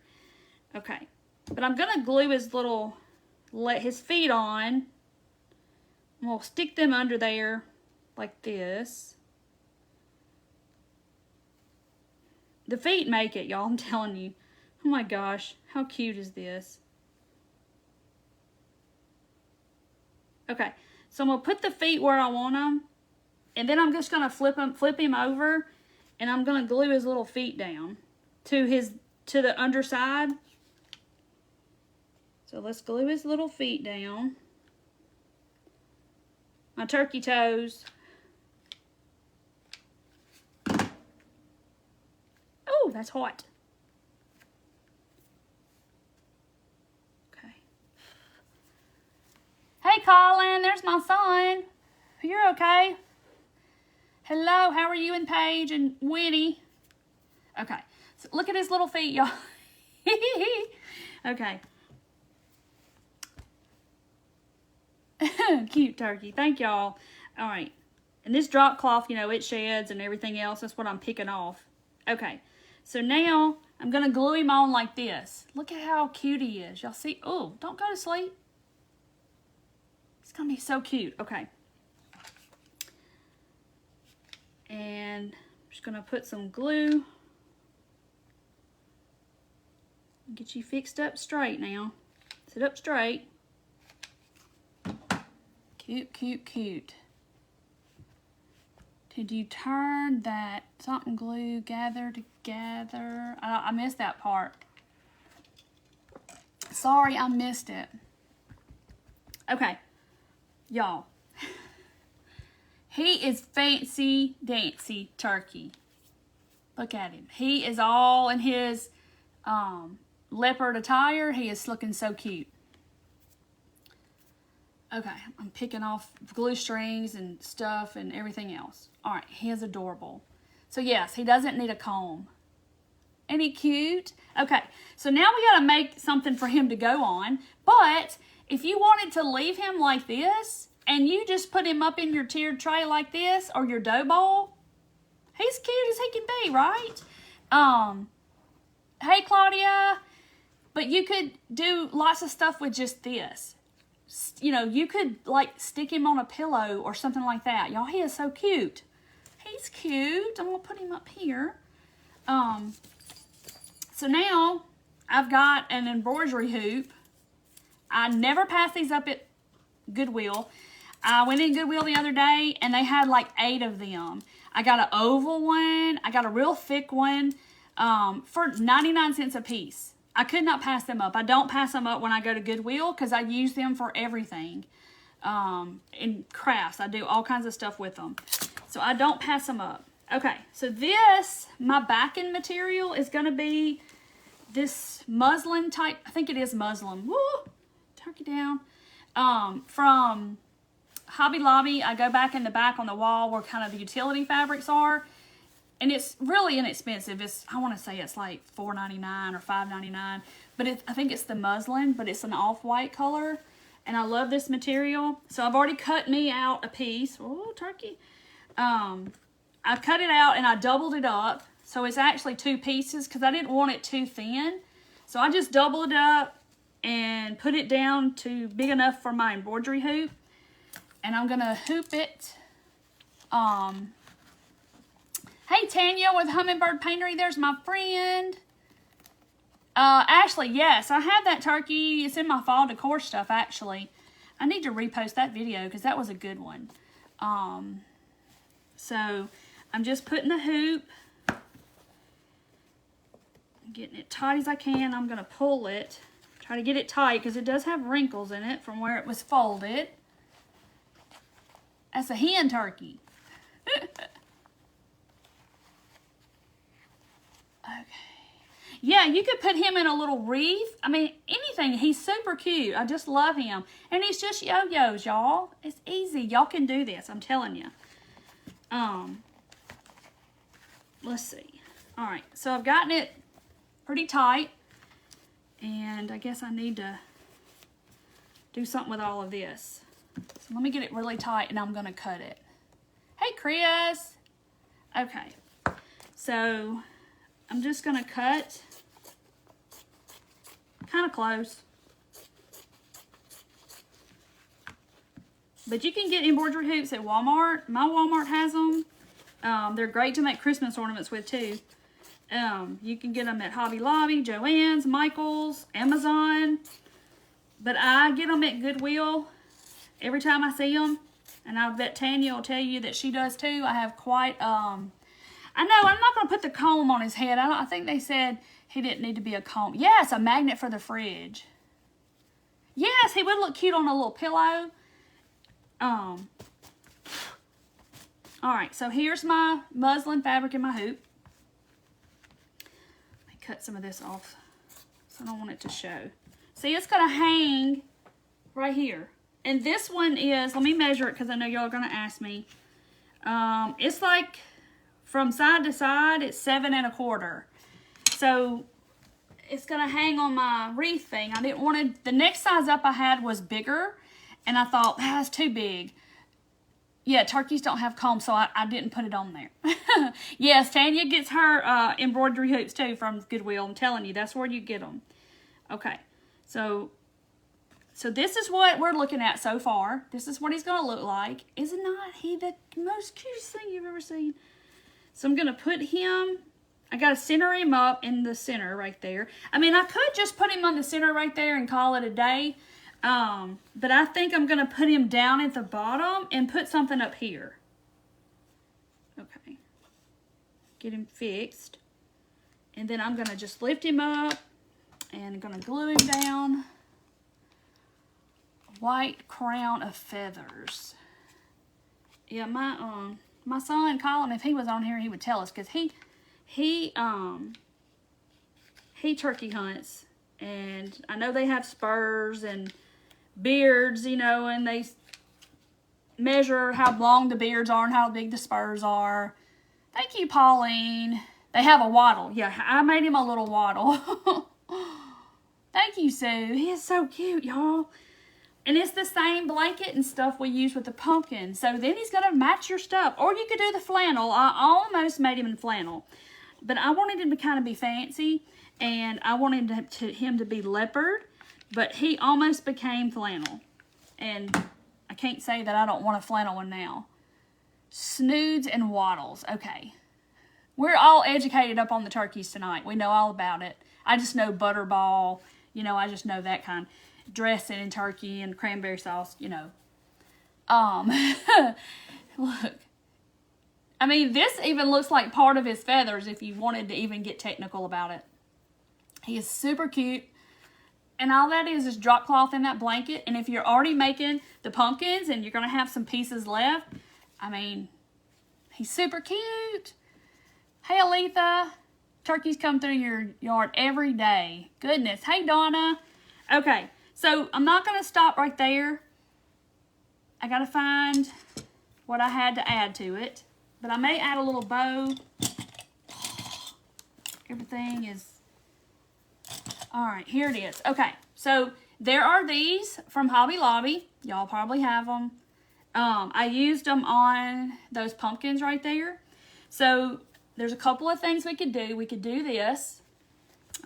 Okay, but I'm gonna glue his feet on. We'll stick them under there like this. The feet make it, y'all, I'm telling you. Oh my gosh, how cute is this? Okay, so I'm going to put the feet where I want them, and then I'm just going to flip him over, and I'm going to glue his little feet down to the underside. So let's glue his little feet down. My turkey toes. Oh, that's hot. Hey, Colin, there's my son. You're okay? Hello, how are you and Paige and Winnie? Okay, so look at his little feet, y'all. Okay. Cute turkey. Thank y'all. All right. And this drop cloth, it sheds and everything else. That's what I'm picking off. Okay. So now I'm going to glue him on like this. Look at how cute he is. Y'all see? Oh, don't go to sleep. It's going to be so cute. Okay. And I'm just going to put some glue. Get you fixed up straight now. Sit up straight. Cute, cute, cute. Did you turn that something glue gather together? I missed that part. Sorry, I missed it. Okay. Y'all, he is fancy dancy turkey. Look at him. He is all in his leopard attire. He is looking so cute. Okay, I'm picking off glue strings and stuff and everything else. All right, he is adorable. So yes, he doesn't need a comb. Ain't he cute? Okay, so now we got to make something for him to go on, but if you wanted to leave him like this, and you just put him up in your tiered tray like this, or your dough bowl, he's cute as he can be, right? Hey, Claudia, but you could do lots of stuff with just this. You could, like, stick him on a pillow or something like that. Y'all, he is so cute. He's cute. I'm going to put him up here. So now, I've got an embroidery hoop. I never pass these up at Goodwill. I went in Goodwill the other day, and they had like 8 of them. I got an oval one. I got a real thick one for 99 cents a piece. I could not pass them up. I don't pass them up when I go to Goodwill because I use them for everything. In crafts, I do all kinds of stuff with them. So I don't pass them up. Okay, so this, my backing material is going to be this muslin type. I think it is muslin. Woo! Turkey down. From Hobby Lobby. I go back in the back on the wall where kind of the utility fabrics are. And it's really inexpensive. I want to say it's like $4.99 or $5.99. But I think it's the muslin, but it's an off-white color. And I love this material. So I've already cut me out a piece. Oh, turkey. I cut it out and I doubled it up. So it's actually 2 pieces because I didn't want it too thin. So I just doubled it up and put it down to big enough for my embroidery hoop. And I'm going to hoop it. Hey, Tanya with Hummingbird Paintery. There's my friend. Ashley, yes, I have that turkey. It's in my fall decor stuff, actually. I need to repost that video because that was a good one. So I'm just putting the hoop, getting it tight as I can. I'm going to pull it, try to get it tight because it does have wrinkles in it from where it was folded. That's a hen turkey. Okay. Yeah, you could put him in a little wreath. I mean, anything. He's super cute. I just love him. And he's just yo-yos, y'all. It's easy. Y'all can do this. I'm telling you. Let's see. All right. So I've gotten it pretty tight. And I guess I need to do something with all of this. So let me get it really tight and I'm going to cut it. Hey, Chris. Okay. So I'm just going to cut kind of close. But you can get embroidery hoops at Walmart. My Walmart has them. They're great to make Christmas ornaments with too. You can get them at Hobby Lobby, Joann's, Michael's, Amazon. But I get them at Goodwill every time I see them. And I bet Tanya will tell you that she does too. I have quite, I know, I'm not going to put the comb on his head. I think they said he didn't need to be a comb. Yes, a magnet for the fridge. Yes, he would look cute on a little pillow. Alright, so here's my muslin fabric in my hoop. Let me cut some of this off so I don't want it to show. See, it's going to hang right here. And this one is, let me measure it because I know y'all are going to ask me. It's like from side to side, it's 7 1/4. So it's going to hang on my wreath thing. I didn't want to, the next size up I had was bigger. And I thought, that's too big. Yeah, turkeys don't have combs, so I didn't put it on there. Yes, Tanya gets her embroidery hoops too from Goodwill. I'm telling you, that's where you get them. Okay, so this is what we're looking at so far. This is what he's going to look like. Isn't not he the most cutest thing you've ever seen? So I'm going to put him, I got to center him up in the center right there. I mean, I could just put him on the center right there and call it a day. But I think I'm going to put him down at the bottom and put something up here. Okay. Get him fixed. And then I'm going to just lift him up and I'm going to glue him down. White crown of feathers. Yeah, my son Colin, if he was on here, he would tell us because he turkey hunts, and I know they have spurs and beards, you know, and they measure how long the beards are and how big the spurs are. Thank you, Pauline. They have a waddle. Yeah, I made him a little waddle. Thank you, Sue. He is so cute, y'all. And it's the same blanket and stuff we use with the pumpkin. So then he's going to match your stuff. Or you could do the flannel. I almost made him in flannel. But I wanted him to kind of be fancy. And I wanted him to be leopard. But he almost became flannel. And I can't say that I don't want a flannel one now. Snoods and waddles. Okay. We're all educated up on the turkeys tonight. We know all about it. I just know butterball. You know, I just know that kind. Dressing and turkey and cranberry sauce, you know. Look. I mean, this even looks like part of his feathers if you wanted to even get technical about it. He is super cute. And all that is drop cloth in that blanket. And if you're already making the pumpkins and you're going to have some pieces left, I mean, he's super cute. Hey, Aletha. Turkeys come through your yard every day. Goodness. Hey, Donna. Okay. So, I'm not going to stop right there. I got to find what I had to add to it. But I may add a little bow everything is... All right, here it is. Okay, so there are these from Hobby Lobby. Y'all probably have them. I used them on those pumpkins right there. So there's a couple of things we could do. We could do this,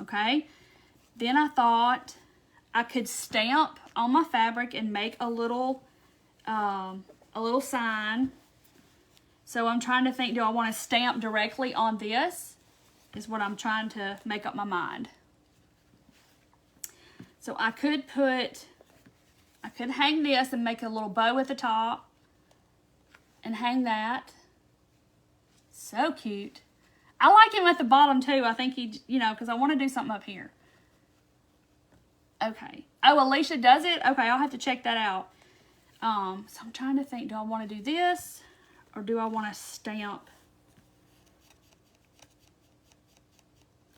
okay? Then I thought I could stamp on my fabric and make a little sign. So I'm trying to think, do I want to stamp directly on this? Is what I'm trying to make up my mind. So I could hang this and make a little bow at the top and hang that. So cute. I like him at the bottom too. I think he, because I want to do something up here. Okay. Oh, Alicia does it? Okay, I'll have to check that out. So I'm trying to think, do I want to do this or do I want to stamp?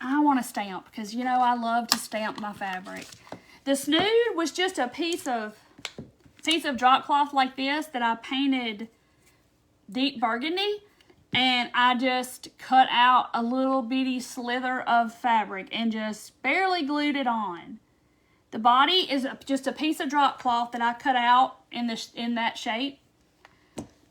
I want to stamp because, I love to stamp my fabric. The snood was just a piece of drop cloth like this that I painted deep burgundy, and I just cut out a little bitty slither of fabric and just barely glued it on. The body is just a piece of drop cloth that I cut out in that shape.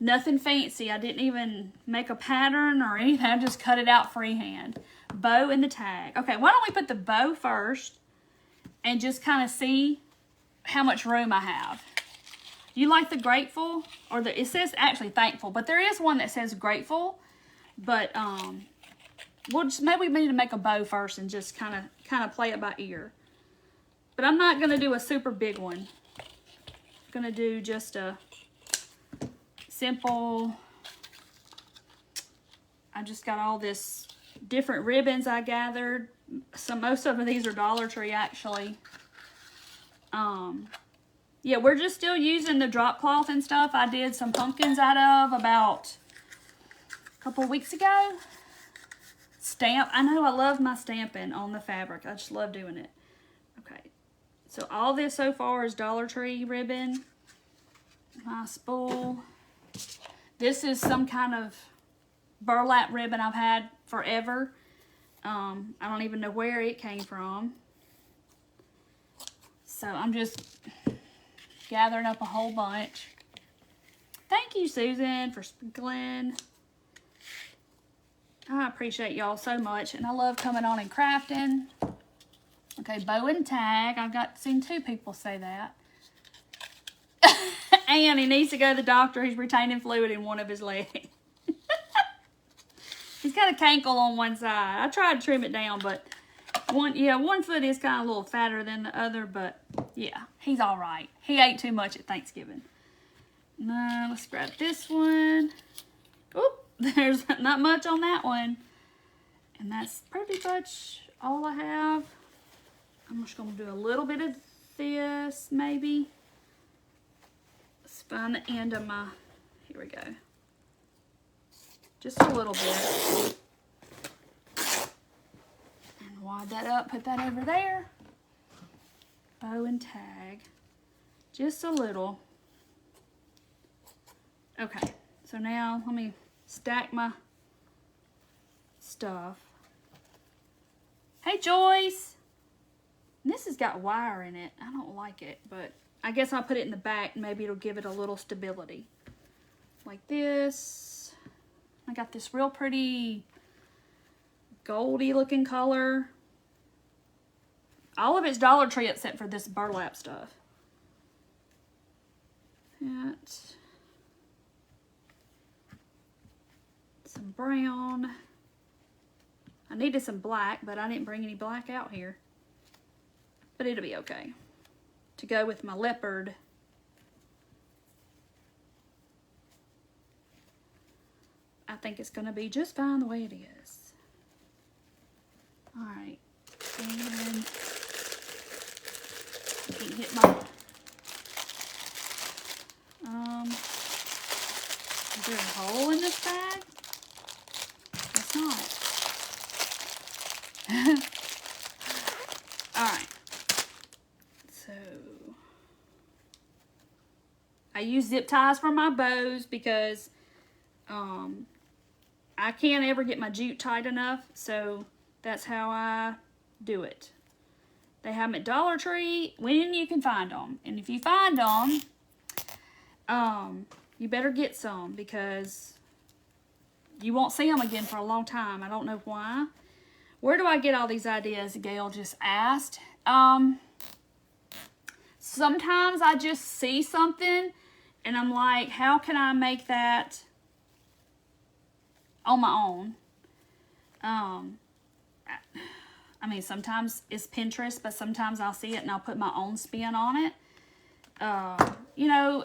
Nothing fancy. I didn't even make a pattern or anything. I just cut it out freehand. Bow and the tag. Okay, why don't we put the bow first and just kind of see how much room I have. You like the grateful? Or it says actually thankful, but there is one that says grateful. But maybe we need to make a bow first and just kind of play it by ear. But I'm not going to do a super big one. I'm going to do just a simple... I just got all this different ribbons I gathered. Most of these are Dollar Tree, actually. Yeah, we're just still using the drop cloth and stuff I did some pumpkins out of about a couple of weeks ago. Stamp. I know I love my stamping on the fabric. I just love doing it. Okay. So all this so far is Dollar Tree ribbon. My spool. This is some kind of burlap ribbon I've had forever. I don't even know where it came from. So I'm just gathering up a whole bunch. Thank you, Susan, for sprinkling. I appreciate y'all so much, and I love coming on and crafting. Okay, bow and tag. I've seen 2 people say that. And he needs to go to the doctor. He's retaining fluid in one of his legs. He's got a cankle on one side. I tried to trim it down, but one foot is kind of a little fatter than the other, but yeah, he's all right. He ate too much at Thanksgiving. Now, let's grab this one. Oop, there's not much on that one. And that's pretty much all I have. I'm just going to do a little bit of this, maybe. Let's find the end of my, here we go. Just a little bit. And wad that up, put that over there. Bow and tag. Just a little. Okay, so now let me stack my stuff. Hey, Joyce. This has got wire in it. I don't like it, but I guess I'll put it in the back. Maybe it'll give it a little stability. Like this. I got this real pretty goldy looking color. All of it's Dollar Tree except for this burlap stuff. That. Some brown. I needed some black, but I didn't bring any black out here. But it'll be okay. To go with my leopard. I think it's going to be just fine the way it is. Alright. And I can get my... Is there a hole in this bag? Guess not. Alright. So... I use zip ties for my bows because... I can't ever get my jute tight enough, so That's how I do it. They have them at Dollar Tree when you can find them. And if you find them, you better get some because you won't see them again for a long time. I don't know why. Where do I get all these ideas? Gail just asked. Sometimes I just see something and I'm like, how can I make that on my own? I mean, sometimes it's Pinterest, but sometimes I'll see it and I'll put my own spin on it. You know,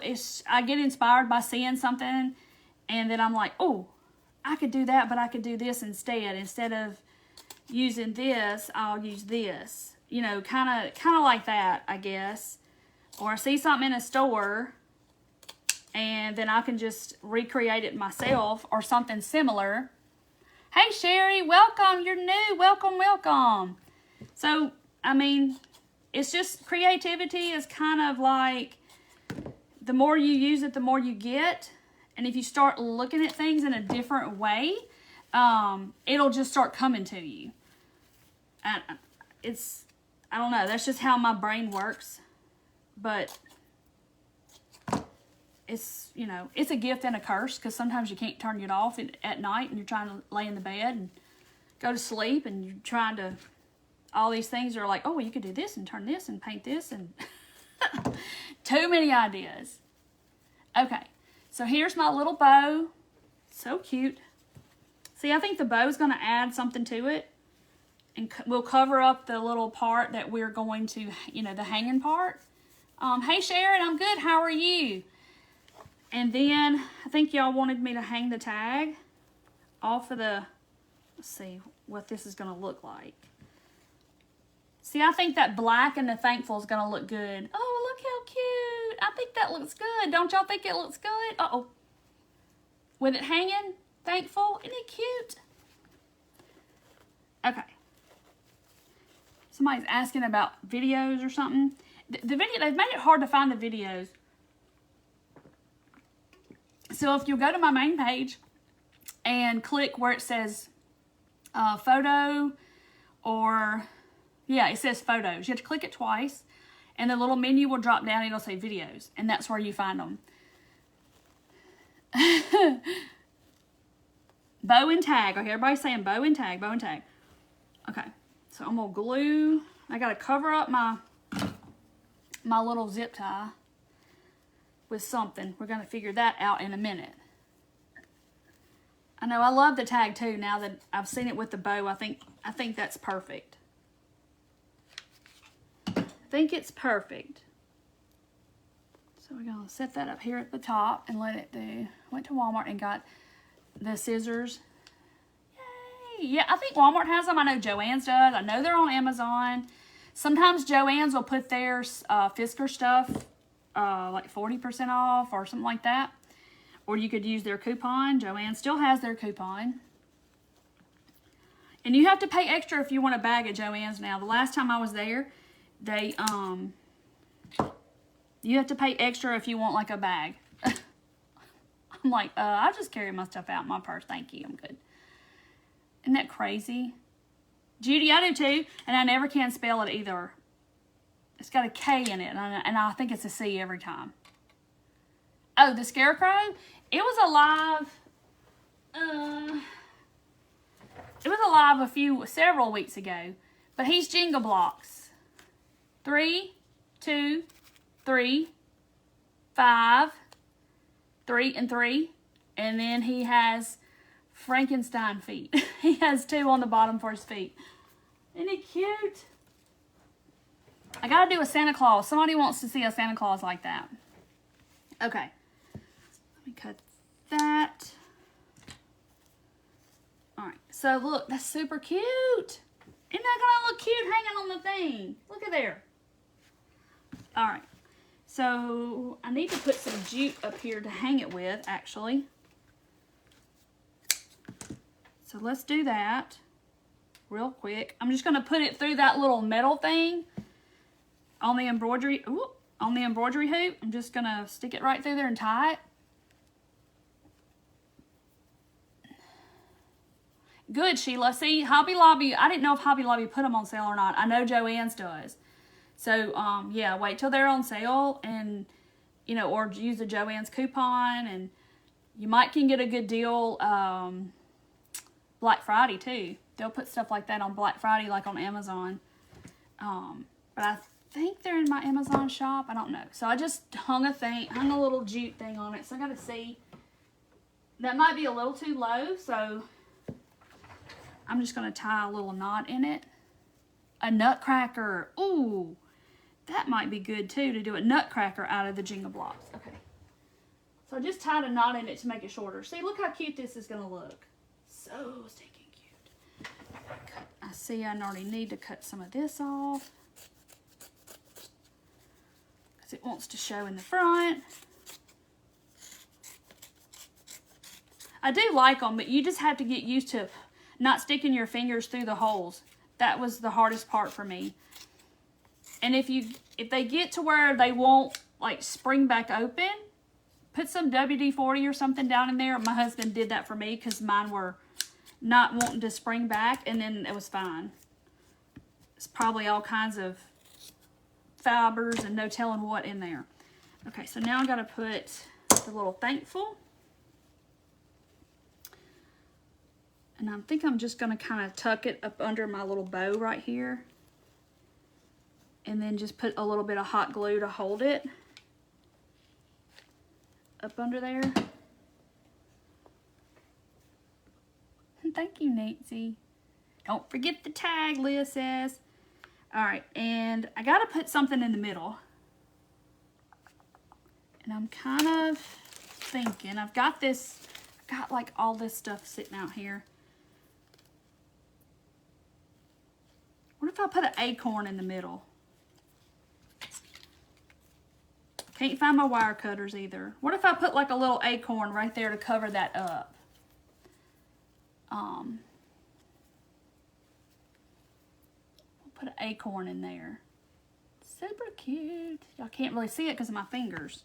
I get inspired by seeing something and then I'm like, oh, I could do that, but I could do this instead. Instead of using this, I'll use this. You know, kind of like that, I guess. Or I see something in a store and then I can just recreate it myself or something similar. Hey, Sherry, welcome. You're new. Welcome, welcome. So, I mean, it's just creativity is kind of like the more you use it, the more you get. And if you start looking at things in a different way, it'll just start coming to you. I don't know. That's just how my brain works. But it's, you know, it's a gift and a curse because sometimes you can't turn it off at night and you're trying to lay in the bed and go to sleep and you're trying to, all these things are like, oh, you could do this and turn this and paint this and too many ideas. Okay, so here's my little bow. So cute. See, I think the bow is going to add something to it and we'll cover up the little part that we're going to, you know, the hanging part. Hey, Sharon, I'm good. How are you? And then I think y'all wanted me to hang the tag off of the, let's see what this is going to look like. See, I think that black and the thankful is going to look good. Oh, look how cute. I think that looks good. Don't y'all think it looks good? Uh-oh. With it hanging, thankful. Isn't it cute? Okay. Somebody's asking about videos or something. The video, they've made it hard to find the videos. So if you go to my main page and click where it says photo or, yeah, it says photos. You have to click it twice and the little menu will drop down and it'll say videos. And that's where you find them. Bow and tag. Okay, everybody's saying bow and tag, bow and tag. Okay, so I'm going to glue. I got to cover up my little zip tie with something. We're going to figure that out in a minute. I know I love the tag too. Now that I've seen it with the bow, I think that's perfect. I think it's perfect. So we're going to set that up here at the top and let it do. Went to Walmart and got the scissors. Yay! Yeah, I think Walmart has them. I know Joann's does. I know they're on Amazon. Sometimes Joann's will put their Fisker stuff like 40% off or something like that. Or you could use their coupon. Joann still has their coupon. And you have to pay extra if you want a bag at Joann's now. The last time I was there, they you have to pay extra if you want like a bag. I'm like, I just carry my stuff out in my purse. Thank you. I'm good. Isn't that crazy? Judy, I do too. And I never can spell it either. It's got a K in it. And I think it's a C every time. Oh, the scarecrow? It was alive. It was alive several weeks ago. But he's Jenga blocks. 3, 2, 3, 5, 3, and 3. And then he has Frankenstein feet. He has 2 on the bottom for his feet. Isn't he cute? I gotta do a Santa Claus. Somebody wants to see a Santa Claus like that. Okay. Let me cut that. Alright, so look, that's super cute. Isn't that gonna look cute hanging on the thing? Look at there. Alright, so I need to put some jute up here to hang it with, actually. So let's do that real quick. I'm just gonna put it through that little metal thing on the embroidery. Ooh, on the embroidery hoop. I'm just gonna stick it right through there and tie it. Good, Sheila. See, Hobby Lobby, I didn't know if Hobby Lobby put them on sale or not. I know Joann's does. So, yeah, wait till they're on sale and, you know, or use the Joann's coupon, and you might can get a good deal Black Friday, too. They'll put stuff like that on Black Friday, like on Amazon. But I think they're in my Amazon shop. I don't know. So I just hung a little jute thing on it. So I got to see. That might be a little too low, so I'm just going to tie a little knot in it. A nutcracker. Ooh, that might be good, too, to do a nutcracker out of the Jenga blocks. Okay. So I just tied a knot in it to make it shorter. See, look how cute this is going to look. So stinking cute. I see I already need to cut some of this off, because it wants to show in the front. I do like them, but you just have to get used to not sticking your fingers through the holes. That was the hardest part for me. And if they get to where they won't like spring back open, put some WD-40 or something down in there. My husband did that for me because mine were not wanting to spring back, and then it was fine. It's probably all kinds of fibers and no telling what in there. Okay, so now I got to put the little thankful. And I think I'm just going to kind of tuck it up under my little bow right here. And then just put a little bit of hot glue to hold it up under there. Thank you, Nancy. Don't forget the tag, Leah says. All right, and I got to put something in the middle. And I'm kind of thinking, I've got like all this stuff sitting out here. What if I put an acorn in the middle? Can't find my wire cutters either. What if I put like a little acorn right there to cover that up? We'll put an acorn in there. Super cute. Y'all can't really see it because of my fingers.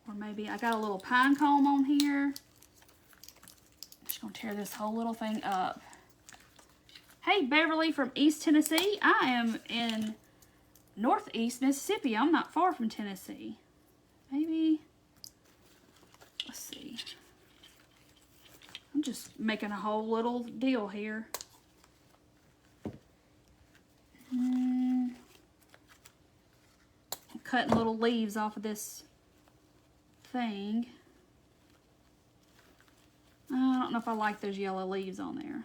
Or maybe I got a little pine cone on here. I'm just going to tear this whole little thing up. Hey, Beverly from East Tennessee. I am in Northeast Mississippi. I'm not far from Tennessee. Maybe, let's see. I'm just making a whole little deal here. I'm cutting little leaves off of this thing. I don't know if I like those yellow leaves on there.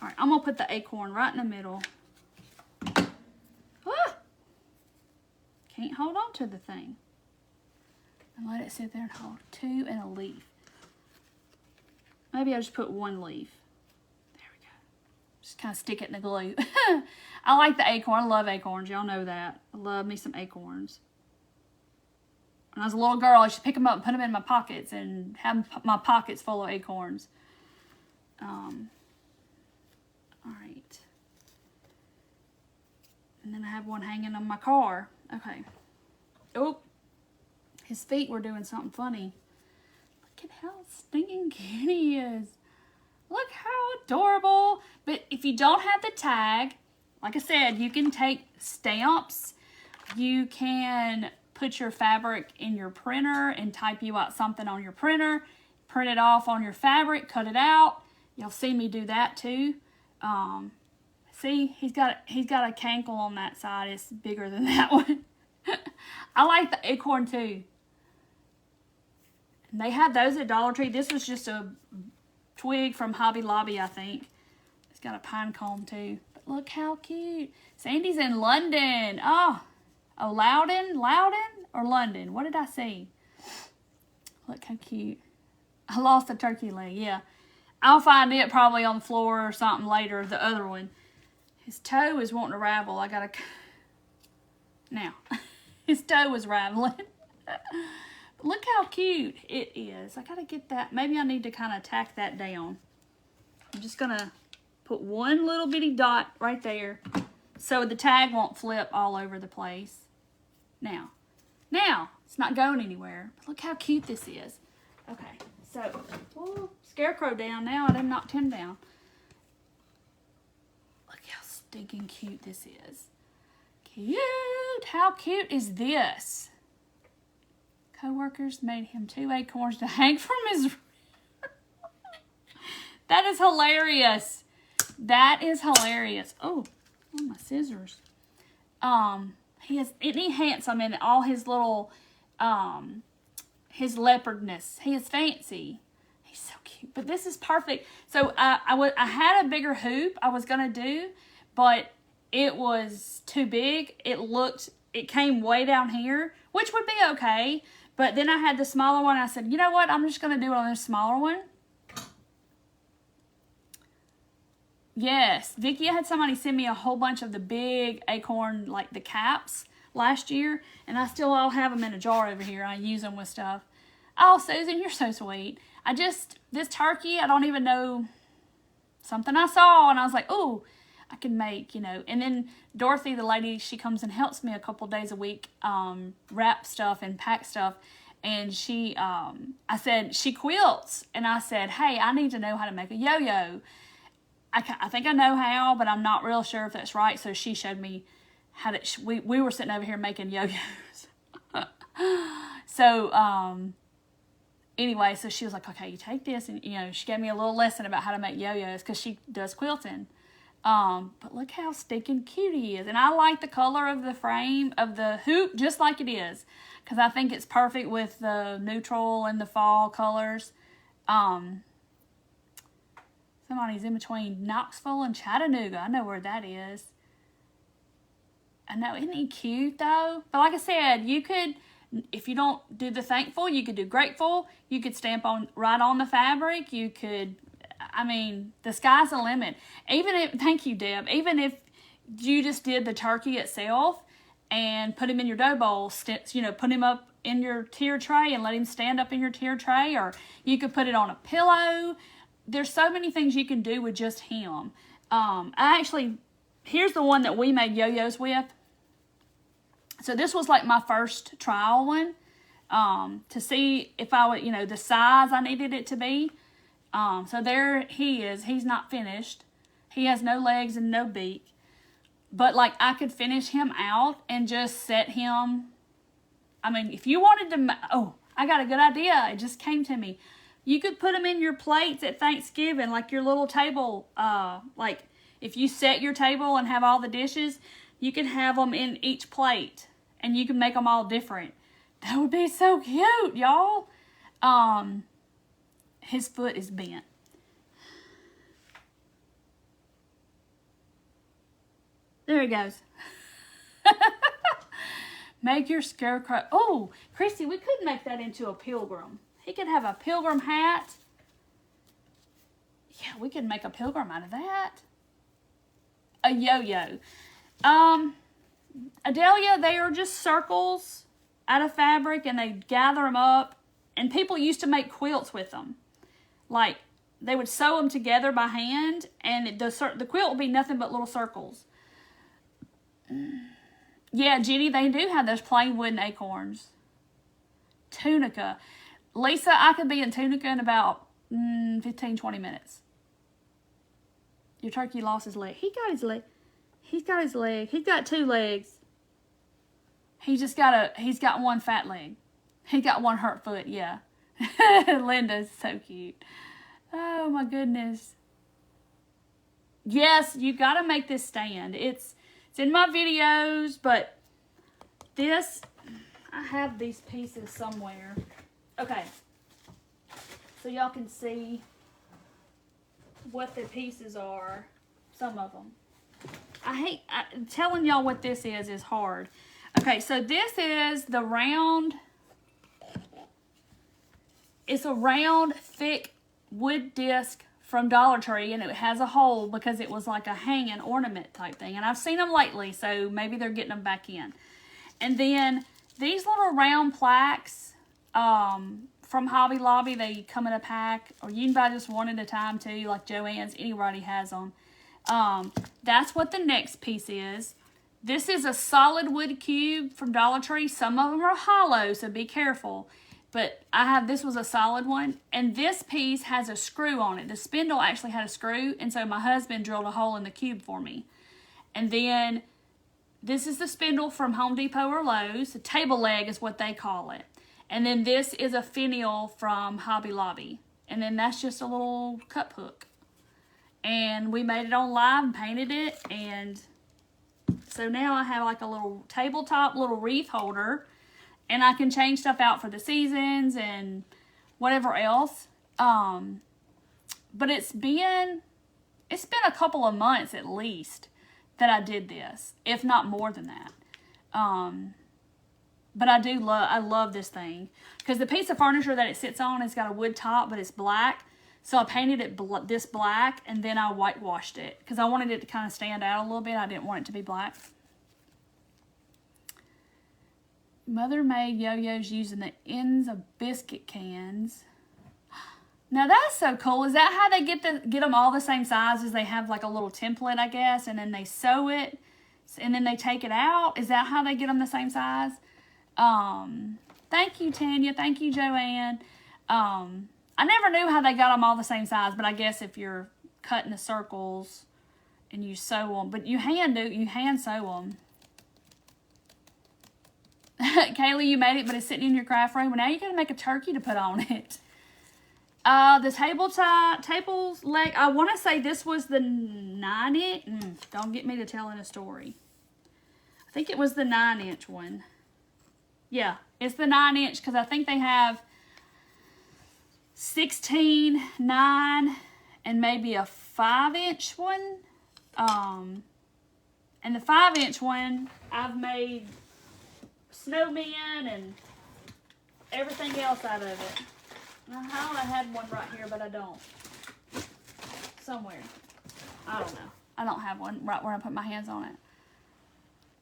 All right, I'm going to put the acorn right in the middle. Ah! Can't hold on to the thing. And let it sit there and hold two and a leaf. Maybe I'll just put one leaf. There we go. Just kind of stick it in the glue. I like the acorn. I love acorns. Y'all know that. I love me some acorns. When I was a little girl, I used to pick them up and put them in my pockets and have my pockets full of acorns. All right. And then I have one hanging on my car. Okay. Oh, his feet were doing something funny. Look at how stinking cute he is. Look how adorable. But if you don't have the tag, like I said, you can take stamps. You can put your fabric in your printer and type you out something on your printer. Print it off on your fabric, cut it out. You'll see me do that too. See, he's got a cankle on that side. It's bigger than that one. I like the acorn too. And they had those at Dollar Tree. This was just a twig from Hobby Lobby, I think. It's got a pine cone too. But look how cute. Sandy's in London. Oh, Loudon or London? What did I see? Look how cute. I lost a turkey leg, yeah. I'll find it probably on the floor or something later, the other one. His toe is wanting to ravel. I gotta... Now, his toe is raveling. Look how cute it is. I gotta get that. Maybe I need to kind of tack that down. I'm just gonna put one little bitty dot right there so the tag won't flip all over the place. Now, it's not going anywhere. But look how cute this is. Okay, So, oh, Scarecrow down now. I done knocked him down. Look how stinking cute this is. Cute. How cute is this? Co-workers made him 2 acorns to hang from his... That is hilarious. That is hilarious. Oh, my scissors. Isn't he handsome in all his little, his leopardness. He is fancy. He's so cute. But this is perfect. So I had a bigger hoop I was going to do, but it was too big. It came way down here, which would be okay. But then I had the smaller one. I said, you know what? I'm just going to do it on this smaller one. Yes, Vicki, I had somebody send me a whole bunch of the big acorn, like the caps, last year. And I still all have them in a jar over here. I use them with stuff. Oh, Susan, you're so sweet. This turkey, I don't even know, something I saw. And I was like, oh, I can make, you know. And then Dorothy, the lady, she comes and helps me a couple days a week, wrap stuff and pack stuff. And I said, she quilts. And I said, hey, I need to know how to make a yo-yo. I think I know how, but I'm not real sure if that's right. So she showed me how to, we were sitting over here making yo-yos. So, anyway, so she was like, okay, you take this. And, you know, she gave me a little lesson about how to make yo-yos because she does quilting. But look how stinking cute he is. And I like the color of the frame of the hoop just like it is. Because I think it's perfect with the neutral and the fall colors. Somebody's in between Knoxville and Chattanooga. I know where that is. I know, isn't he cute though? But like I said, you could, if you don't do the thankful, you could do grateful. You could stamp right on the fabric. You could, I mean, the sky's the limit. Thank you, Deb. Even if you just did the turkey itself and put him in your dough bowl, you know, put him up in your tier tray and let him stand up in your tier tray, or you could put it on a pillow. There's so many things you can do with just him. Here's the one that we made yo-yos with. So this was like my first trial one, to see if I would, you know, the size I needed it to be. So there he is. He's not finished. He has no legs and no beak. But like I could finish him out and just set him. I mean, if you wanted to, I got a good idea. It just came to me. You could put them in your plates at Thanksgiving, like your little table. Like if you set your table and have all the dishes, you can have them in each plate. And you can make them all different. That would be so cute, y'all. His foot is bent. There he goes. Make your scarecrow. Oh, Christy, we could make that into a pilgrim. He could have a pilgrim hat. Yeah, we could make a pilgrim out of that. A yo-yo. Adelia, they are just circles out of fabric and they gather them up. And people used to make quilts with them. Like, they would sew them together by hand and the quilt would be nothing but little circles. Yeah, Jenny, they do have those plain wooden acorns. Tunica. Lisa, I could be in Tunica in about 15, 20 minutes. Your turkey lost his leg. He got his leg. He's got his leg. He's got 2 legs. He's got one fat leg. He got one hurt foot, yeah. Linda's so cute. Oh my goodness. Yes, you got to make this stand. It's in my videos, but this, I have these pieces somewhere. Okay. So y'all can see what the pieces are. Some of them. Telling y'all what this is hard. Okay, so this is the round. It's a round, thick wood disc from Dollar Tree, and it has a hole because it was like a hanging ornament type thing. And I've seen them lately, so maybe they're getting them back in. And then these little round plaques from Hobby Lobby, they come in a pack, or you can buy just one at a time too, like Joann's. Anybody has them. That's what the next piece is. This is a solid wood cube from Dollar Tree. Some of them are hollow, so be careful. But this was a solid one. And this piece has a screw on it. The spindle actually had a screw. And so my husband drilled a hole in the cube for me. And then this is the spindle from Home Depot or Lowe's. The table leg is what they call it. And then this is a finial from Hobby Lobby. And then that's just a little cup hook. And we made it on live and painted it. And so now I have like a little tabletop, little wreath holder. And I can change stuff out for the seasons and whatever else. But it's been a couple of months at least that I did this, if not more than that. But I love this thing. Because the piece of furniture that it sits on has got a wood top, but it's black. So I painted it this black, and then I whitewashed it. Because I wanted it to kind of stand out a little bit. I didn't want it to be black. Mother made yo-yos using the ends of biscuit cans. Now that's so cool. Is that how they get them all the same size? As they have like a little template, I guess, and then they sew it, and then they take it out? Is that how they get them the same size? Thank you, Tanya. Thank you, Joanne. I never knew how they got them all the same size, but I guess if you're cutting the circles and you sew them, but you hand sew them. Kaylee, you made it, but it's sitting in your craft room. Well, now you got to make a turkey to put on it. The table's leg, I want to say this was the 9-inch. Don't get me to telling a story. I think it was the 9-inch one. Yeah, it's the 9-inch because I think they have 16, 9, and maybe a 5-inch one. And the 5-inch one, I've made snowmen and everything else out of it. I thought I had one right here, but I don't. Somewhere. I don't know. I don't have one right where I put my hands on it.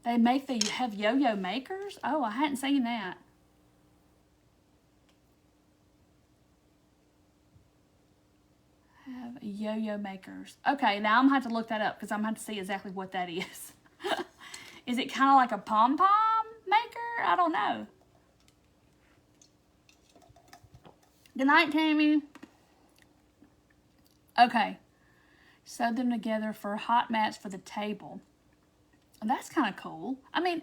They have yo-yo makers? Oh, I hadn't seen that. Have yo-yo makers. Okay, now I'm going to have to look that up because I'm going to have to see exactly what that is. Is it kind of like a pom-pom maker? I don't know. Good night, Tammy. Okay. Sew them together for hot mats for the table. That's kind of cool. I mean,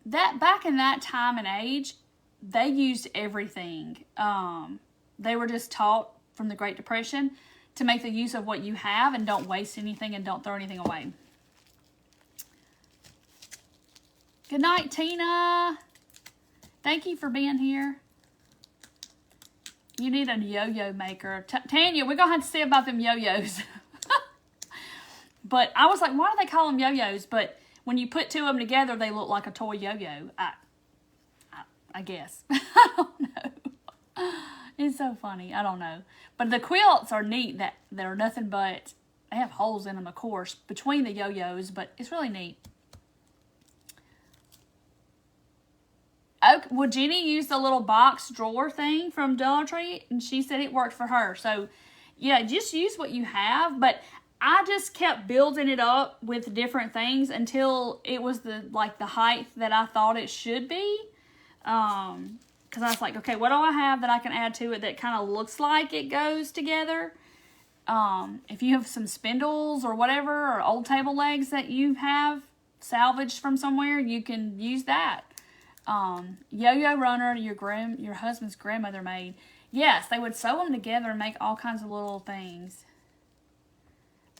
that back in that time and age, they used everything. They were just taught from the Great Depression to make the use of what you have and don't waste anything and don't throw anything away. Good night, Tina. Thank you for being here. You need a yo-yo maker. Tanya, we're going to have to see about them yo-yos. But I was like, why do they call them yo-yos? But when you put two of them together, they look like a toy yo-yo. I guess. I don't know. It's so funny. I don't know. But the quilts are neat. They're nothing but, they have holes in them, of course, between the yo-yos. But it's really neat. Okay, well, Jenny used the little box drawer thing from Dollar Tree, and she said it worked for her. So, yeah, just use what you have. But I just kept building it up with different things until it was the height that I thought it should be. Because I was like, okay, what do I have that I can add to it that kind of looks like it goes together? If you have some spindles or whatever, or old table legs that you have salvaged from somewhere, you can use that. Yo-yo runner your husband's grandmother made. Yes, they would sew them together and make all kinds of little things.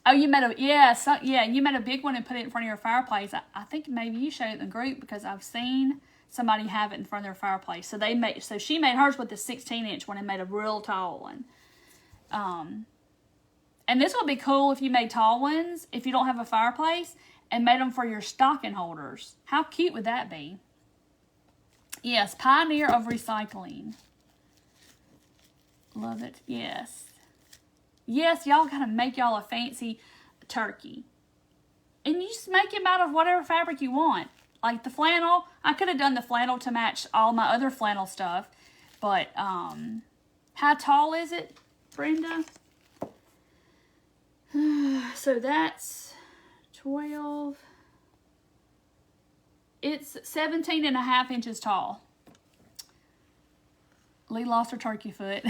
Oh, you made you made a big one and put it in front of your fireplace. I think maybe you showed it in the group because I've seen somebody have it in front of their fireplace. So she made hers with the 16-inch one and made a real tall one. And this would be cool if you made tall ones if you don't have a fireplace and made them for your stocking holders. How cute would that be? Yes, pioneer of recycling. Love it. Yes. Yes, y'all gotta make y'all a fancy turkey. And you just make them out of whatever fabric you want. Like the flannel. I could have done the flannel to match all my other flannel stuff. But, how tall is it, Brenda? So that's 12... It's 17.5 inches tall. Lee lost her turkey foot.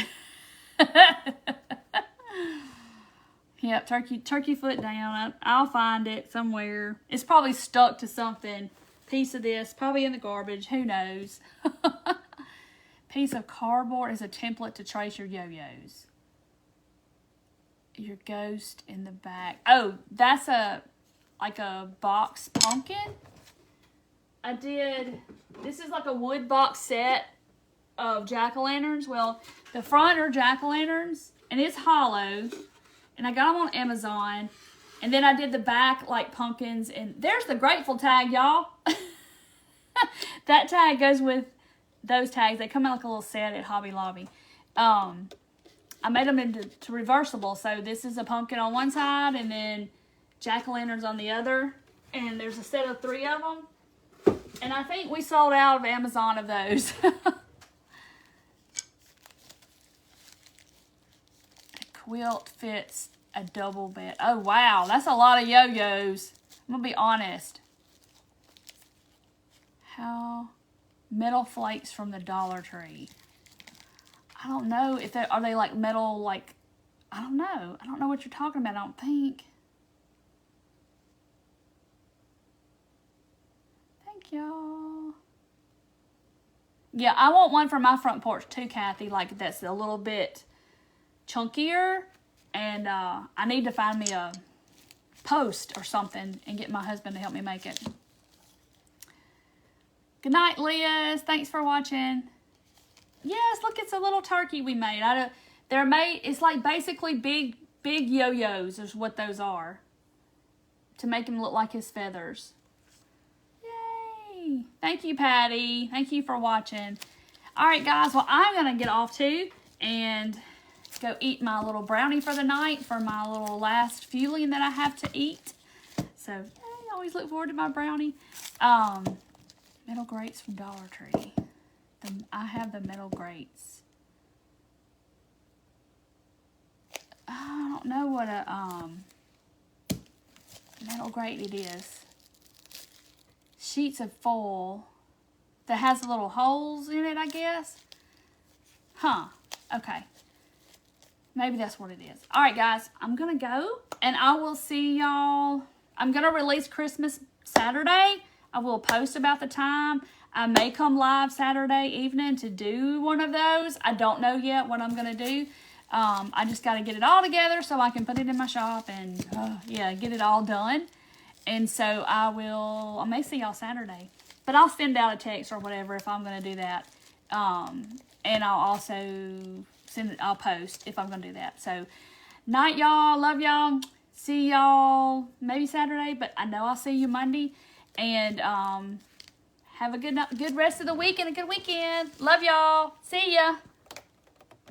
Yep, turkey foot down. I'll find it somewhere. It's probably stuck to something. Piece of this, probably in the garbage. Who knows? Piece of cardboard is a template to trace your yo-yos. Your ghost in the back. Oh, that's like a box pumpkin. This is like a wood box set of jack-o'-lanterns. Well, the front are jack-o'-lanterns, and it's hollow. And I got them on Amazon. And then I did the back like pumpkins. And there's the Grateful tag, y'all. That tag goes with those tags. They come in like a little set at Hobby Lobby. I made them into reversible. So this is a pumpkin on one side and then jack-o'-lanterns on the other. And there's a set of 3 of them. And I think we sold out of Amazon of those. Quilt fits a double bed. Oh, wow. That's a lot of yo-yos. I'm going to be honest. How metal flakes from the Dollar Tree. I don't know if are they like metal, like, I don't know. I don't know what you're talking about, I don't think. Thank y'all. Yeah, I want one for my front porch too, Kathy. Like, that's a little bit chunkier, and I need to find me a post or something and get my husband to help me make it. Good night, Liz. Thanks for watching. Yes, look, it's a little turkey we made. They're made. It's like basically big yo-yos is what those are, to make him look like his feathers. Yay! Thank you, Patty. Thank you for watching. All right, guys. Well, I'm gonna get off too and go eat my little brownie for the night for my little last fueling that I have to eat. So, I always look forward to my brownie. Metal grates from Dollar Tree. I have the metal grates. I don't know what a metal grate it is. Sheets of foil that has little holes in it, I guess. Huh. Okay. Maybe that's what it is. All right, guys. I'm going to go, and I will see y'all. I'm going to release Christmas Saturday. I will post about the time. I may come live Saturday evening to do one of those. I don't know yet what I'm going to do. I just got to get it all together so I can put it in my shop and, yeah, get it all done. And so I may see y'all Saturday. But I'll send out a text or whatever if I'm going to do that. And I'll also I'll post if I'm going to do that. So, night, y'all. Love y'all. See y'all maybe Saturday, but I know I'll see you Monday. And have a good rest of the week and a good weekend. Love y'all. See ya.